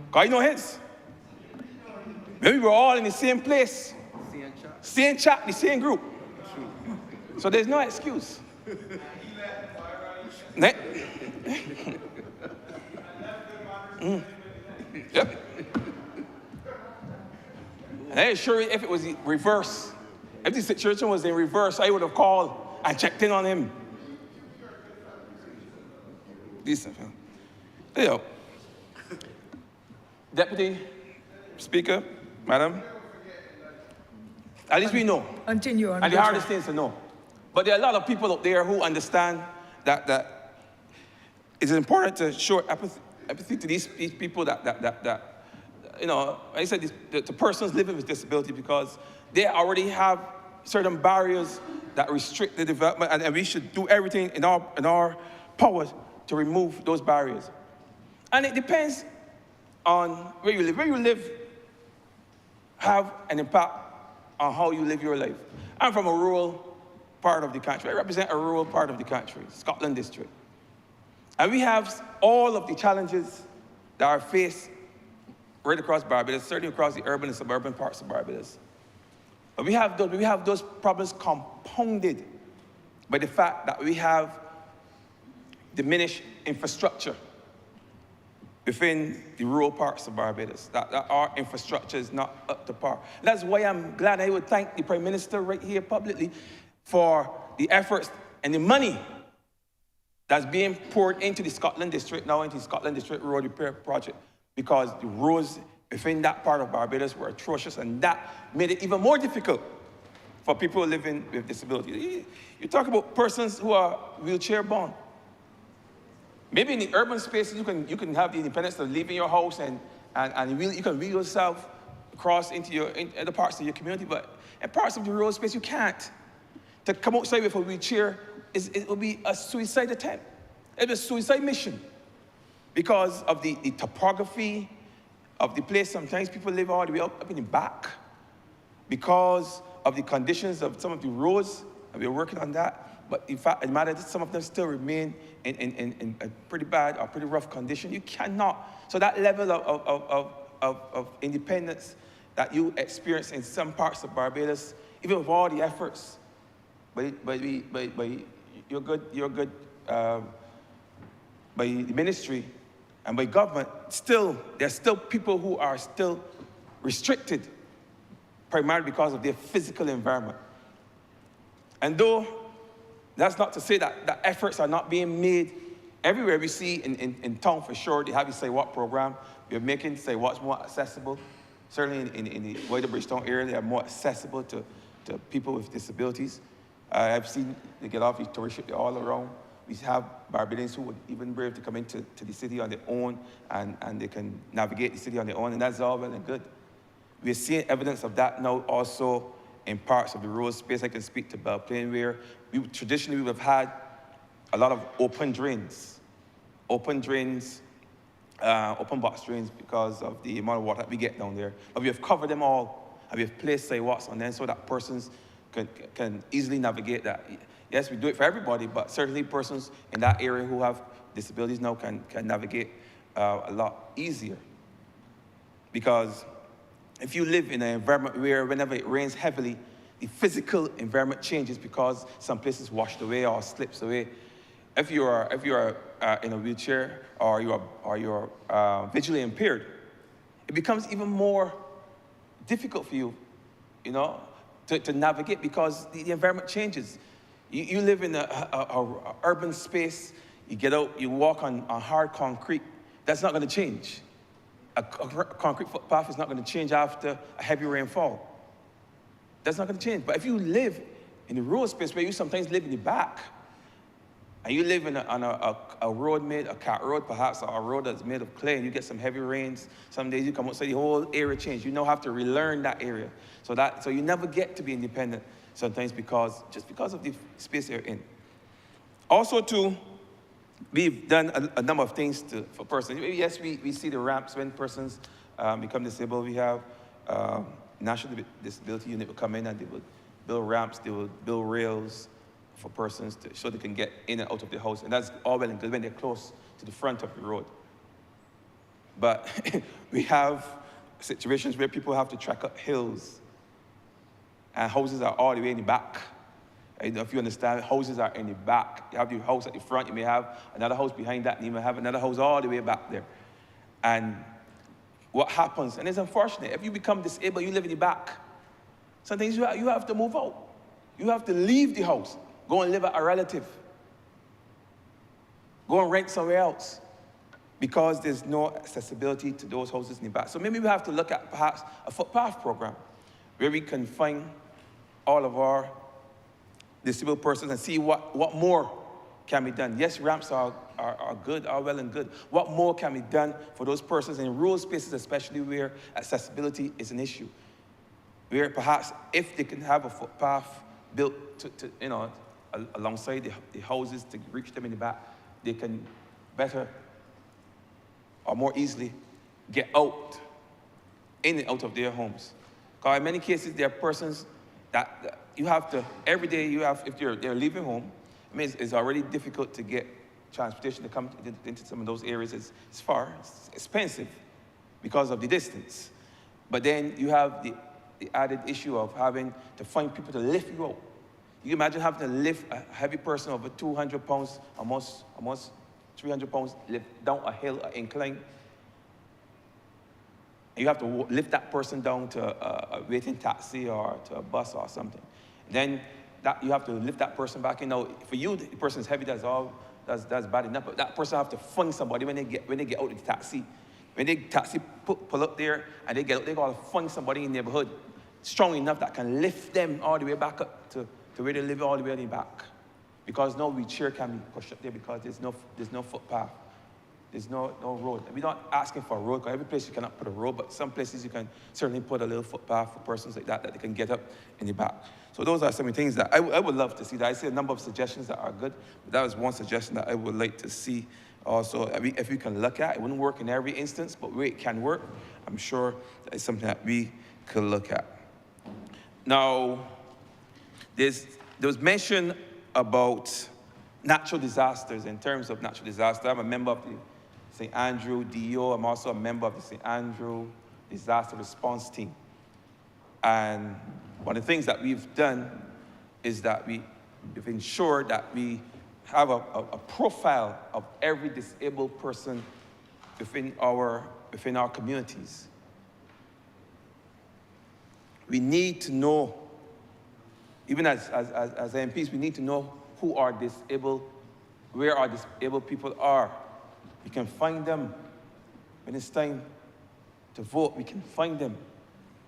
Speaker 9: Because I know his. Maybe we were all in the same place. Same chat, the same group. So there's no excuse. Yep. And I assure you, if it was the reverse, if the situation was in reverse, I would have called and checked in on him. Decent, huh? You know, Deputy Speaker, Madam, at least we know.
Speaker 2: Continue on.
Speaker 9: And the hardest thing is to know. But there are a lot of people out there who understand that it's important to show empathy to these people that you know, I said the persons living with disability, because they already have certain barriers that restrict the development, and we should do everything in our power to remove those barriers. And it depends on where you live. Where you live have an impact on how you live your life. I'm from a rural part of the country. I represent a rural part of the country, Scotland District. And we have all of the challenges that are faced right across Barbados, certainly across the urban and suburban parts of Barbados. But we have those problems compounded by the fact that we have diminished infrastructure within the rural parts of Barbados, that our infrastructure is not up to par. That's why I'm glad I would thank the Prime Minister right here publicly for the efforts and the money that's being poured into the Scotland District, now into the Scotland District Road Repair Project, because the roads within that part of Barbados were atrocious, and that made it even more difficult for people living with disabilities. You talk about persons who are wheelchair bound. Maybe in the urban spaces, you can have the independence of leaving your house and you can wheel yourself across into the parts of your community, but in parts of the rural space, you can't. To come outside with a wheelchair, it will be a suicide attempt. It's a suicide mission because of the topography of the place. Sometimes people live all the way up in the back because of the conditions of some of the roads, and we're working on that. But in fact, it matters that some of them still remain in a pretty bad or pretty rough condition. You cannot. So that level of independence that you experience in some parts of Barbados, even with all the efforts, but you're good by the ministry and by government, there's still people who are still restricted, primarily because of their physical environment. And though that's not to say that efforts are not being made everywhere. We see in town for sure, they have the Say What program. We're making Say What's more accessible. Certainly in the wider Bridgetown area, they are more accessible to people with disabilities. I've seen they get off the tourist ship all around. We have Barbadians who would even brave to come into the city on their own, and they can navigate the city on their own, and that's all well and good. We're seeing evidence of that now also in parts of the rural space. I can speak to Belplain, where traditionally we would have had a lot of open box drains because of the amount of water that we get down there. But we have covered them all, and we have placed sidewalks on them so that persons can easily navigate that. Yes, we do it for everybody, but certainly persons in that area who have disabilities now can navigate a lot easier. Because if you live in an environment where whenever it rains heavily, the physical environment changes because some places washed away or slips away. If you are in a wheelchair or you're visually impaired, it becomes even more difficult for you, to navigate because the environment changes. You live in a urban space, you get out, you walk on hard concrete. That's not going to change. A concrete footpath is not going to change after a heavy rainfall. That's not going to change. But if you live in the rural space where you sometimes live in the back, and you live on a road made, a cat road perhaps, or a road that's made of clay, and you get some heavy rains, some days you come outside, the whole area changes. You now have to relearn that area. So you never get to be independent sometimes just because of the space you're in. Also too, we've done a number of things for persons. Yes, we see the ramps when persons become disabled. We have National Disability Unit will come in and they will build ramps, they will build rails for persons so they can get in and out of the house. And that's all well and good when they're close to the front of the road. But we have situations where people have to track up hills and houses are all the way in the back. If you understand, houses are in the back. You have your house at the front, you may have another house behind that, and you may have another house all the way back there. And what happens, and it's unfortunate, if you become disabled, you live in the back, sometimes you have to move out. You have to leave the house, go and live at a relative, go and rent somewhere else, because there's no accessibility to those houses in the back. So maybe we have to look at perhaps a footpath program where we can find all of our disabled persons and see what more can be done. Yes, ramps are good, are well and good. What more can be done for those persons in rural spaces, especially where accessibility is an issue? Where perhaps if they can have a footpath built alongside the houses to reach them in the back, they can better or more easily get in and out of their homes. Because in many cases, there are persons that you have to, every day if they're leaving home, I mean, it's already difficult to get transportation to come into some of those areas. It's far, it's expensive because of the distance. But then you have the added issue of having to find people to lift you out. You can imagine having to lift a heavy person over 200 pounds, almost 300 pounds, lift down a hill, an incline. You have to lift that person down to a waiting taxi or to a bus or something. Then that you have to lift that person back. You know, for you, the person's heavy, that's bad enough. But that person have to find somebody when they get out of the taxi. When they taxi pull up there and they get out, they gotta find somebody in the neighborhood strong enough that can lift them all the way back up to where they live all the way on the back. Because no wheelchair can be pushed up there because there's no footpath. There's no road. We're not asking for a road, because every place you cannot put a road, but some places you can certainly put a little footpath for persons like that they can get up in the back. So those are some of the things that I would love to see. I see a number of suggestions that are good, but that was one suggestion that I would like to see also. If we can look at it, wouldn't work in every instance, but where it can work, I'm sure that is something that we could look at. Now, there was mention about natural disasters. In terms of natural disaster, I'm a member of the St. Andrew DO. I'm also a member of the St. Andrew Disaster Response Team. And one of the things that we've done is that we've ensured that we have a profile of every disabled person within our communities. We need to know, even as MPs, we need to know who are disabled, where our disabled people are. We can find them when it's time to vote. We can find them.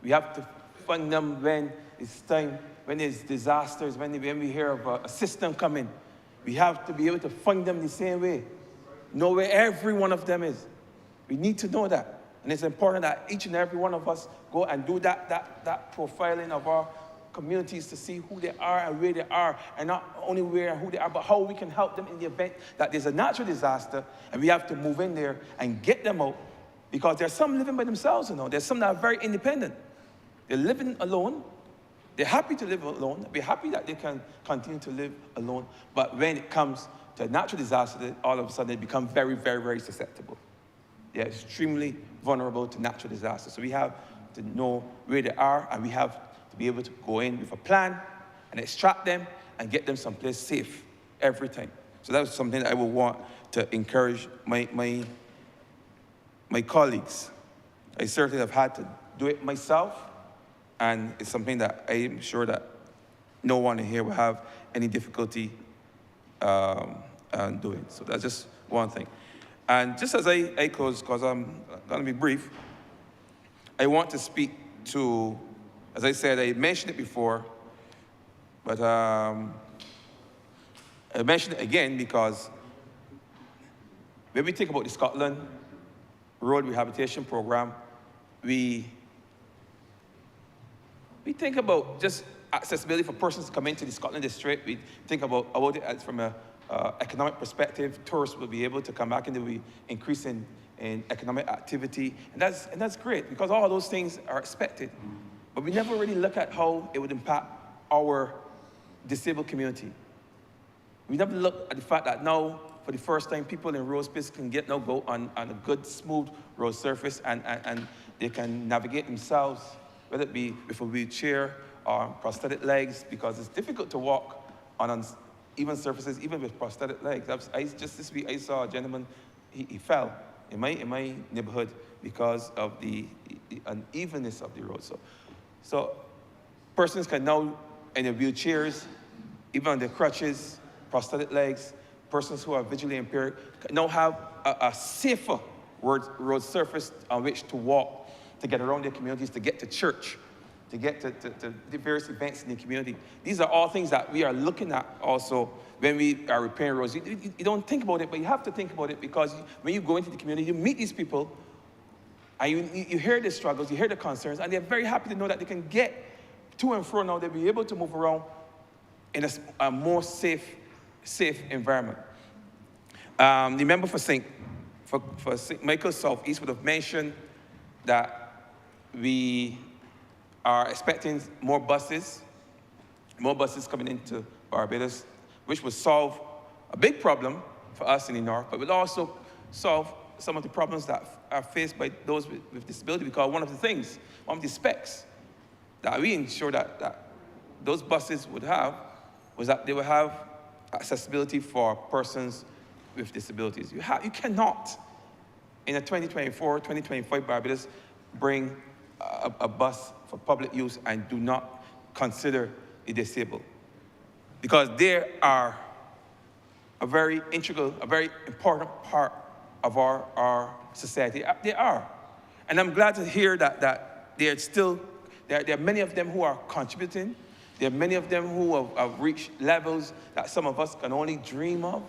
Speaker 9: We have to find them when it's time, when there's disasters, when we hear of a system coming. We have to be able to find them the same way. Know where every one of them is. We need to know that. And it's important that each and every one of us go and do that profiling of our communities to see who they are and where they are, and not only where and who they are, but how we can help them in the event that there's a natural disaster and we have to move in there and get them out, because there's some living by themselves, you know. There's some that are very independent. They're living alone. They're happy to live alone. They're happy that they can continue to live alone. But when it comes to a natural disaster, all of a sudden they become very, very, very susceptible. They're extremely vulnerable to natural disasters. So we have to know where they are, and we have to be able to go in with a plan and extract them and get them someplace safe every time. So that's something that I would want to encourage my colleagues. I certainly have had to do it myself, and it's something that I'm sure that no one here will have any difficulty doing. So that's just one thing. And just as I close, because I'm going to be brief, I want to speak to, as I said, I mentioned it before, but I mention it again because when we think about the Scotland Road Rehabilitation Program, we think about just accessibility for persons to come into the Scotland district. We think about it as from an economic perspective. Tourists will be able to come back and there will be increase in economic activity. And that's great, because all those things are expected. But we never really look at how it would impact our disabled community. We never look at the fact that now, for the first time, people in road space can go on a good, smooth road surface, and they can navigate themselves, whether it be with a wheelchair or prosthetic legs, because it's difficult to walk on uneven surfaces, even with prosthetic legs. Just this week, I saw a gentleman, he fell in my neighborhood because of the unevenness of the road. So persons can now, in their wheelchairs, even on their crutches, prosthetic legs, persons who are visually impaired, can now have a safer road surface on which to walk, to get around their communities, to get to church, to get to the various events in the community. These are all things that we are looking at also when we are repairing roads. You don't think about it, but you have to think about it, because when you go into the community, you meet these people, and you hear their struggles, you hear their concerns, and they're very happy to know that they can get to and fro now. They'll be able to move around in a more safe environment. The member for St. Michael Southeast would have mentioned that we are expecting more buses coming into Barbados, which would solve a big problem for us in the north, but would also solve some of the problems that are faced by those with disability, because one of the specs that we ensure that those buses would have was that they would have accessibility for persons with disabilities. You cannot, in a 2024, 2025 Barbados, bring a bus for public use and do not consider the disabled. because they are a very integral, a very important part of our society. They are. And I'm glad to hear that there are many of them who are contributing. There are many of them who have reached levels that some of us can only dream of.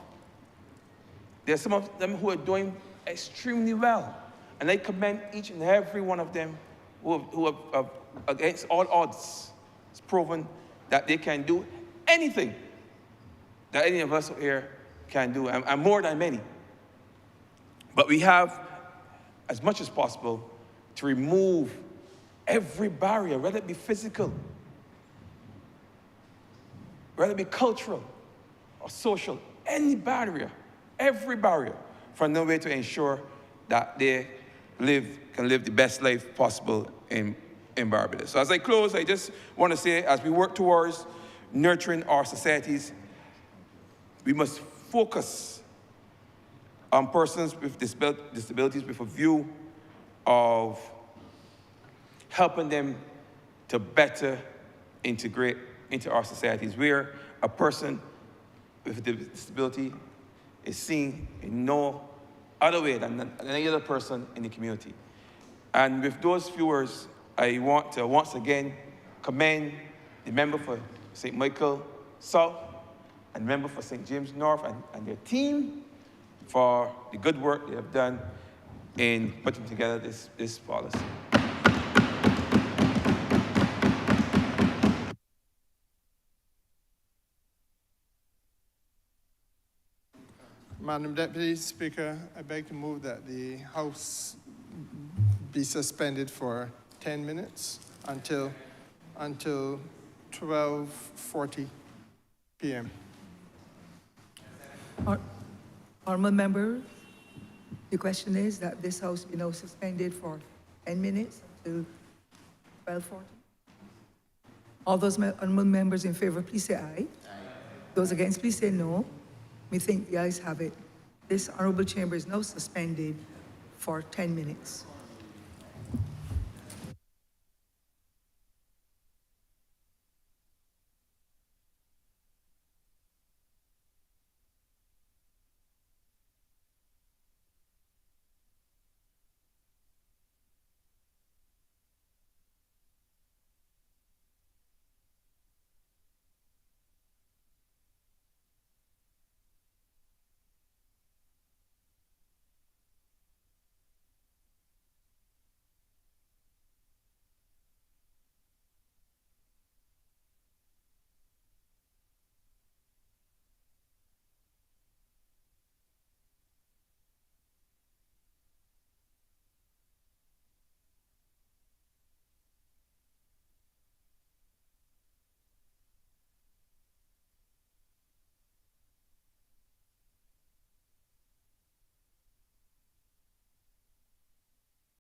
Speaker 9: There are some of them who are doing extremely well. And I commend each and every one of them who have against all odds, it's proven that they can do anything that any of us here can do, and more than many. But we have, as much as possible, to remove every barrier, whether it be physical, whether it be cultural or social, any barrier, every barrier, from the way to ensure that they can live the best life possible in Barbados. So as I close, I just want to say, as we work towards nurturing our societies, we must focus on persons with disabilities with a view of helping them to better integrate into our societies, where a person with a disability is seen in no other way than any other person in the community. And with those few words, I want to once again commend the member for St. Michael South and member for St. James North and their team for the good work they have done in putting together this policy.
Speaker 11: Madam Deputy Speaker, I beg to move that the House be suspended for 10 minutes until 12:40 p.m.
Speaker 2: Honourable member, the question is that this House be now suspended for 10 minutes until 12:40. All those honourable members in favour, please say aye. Those against, please say no. We think the ayes have it. This honourable chamber is now suspended for 10 minutes.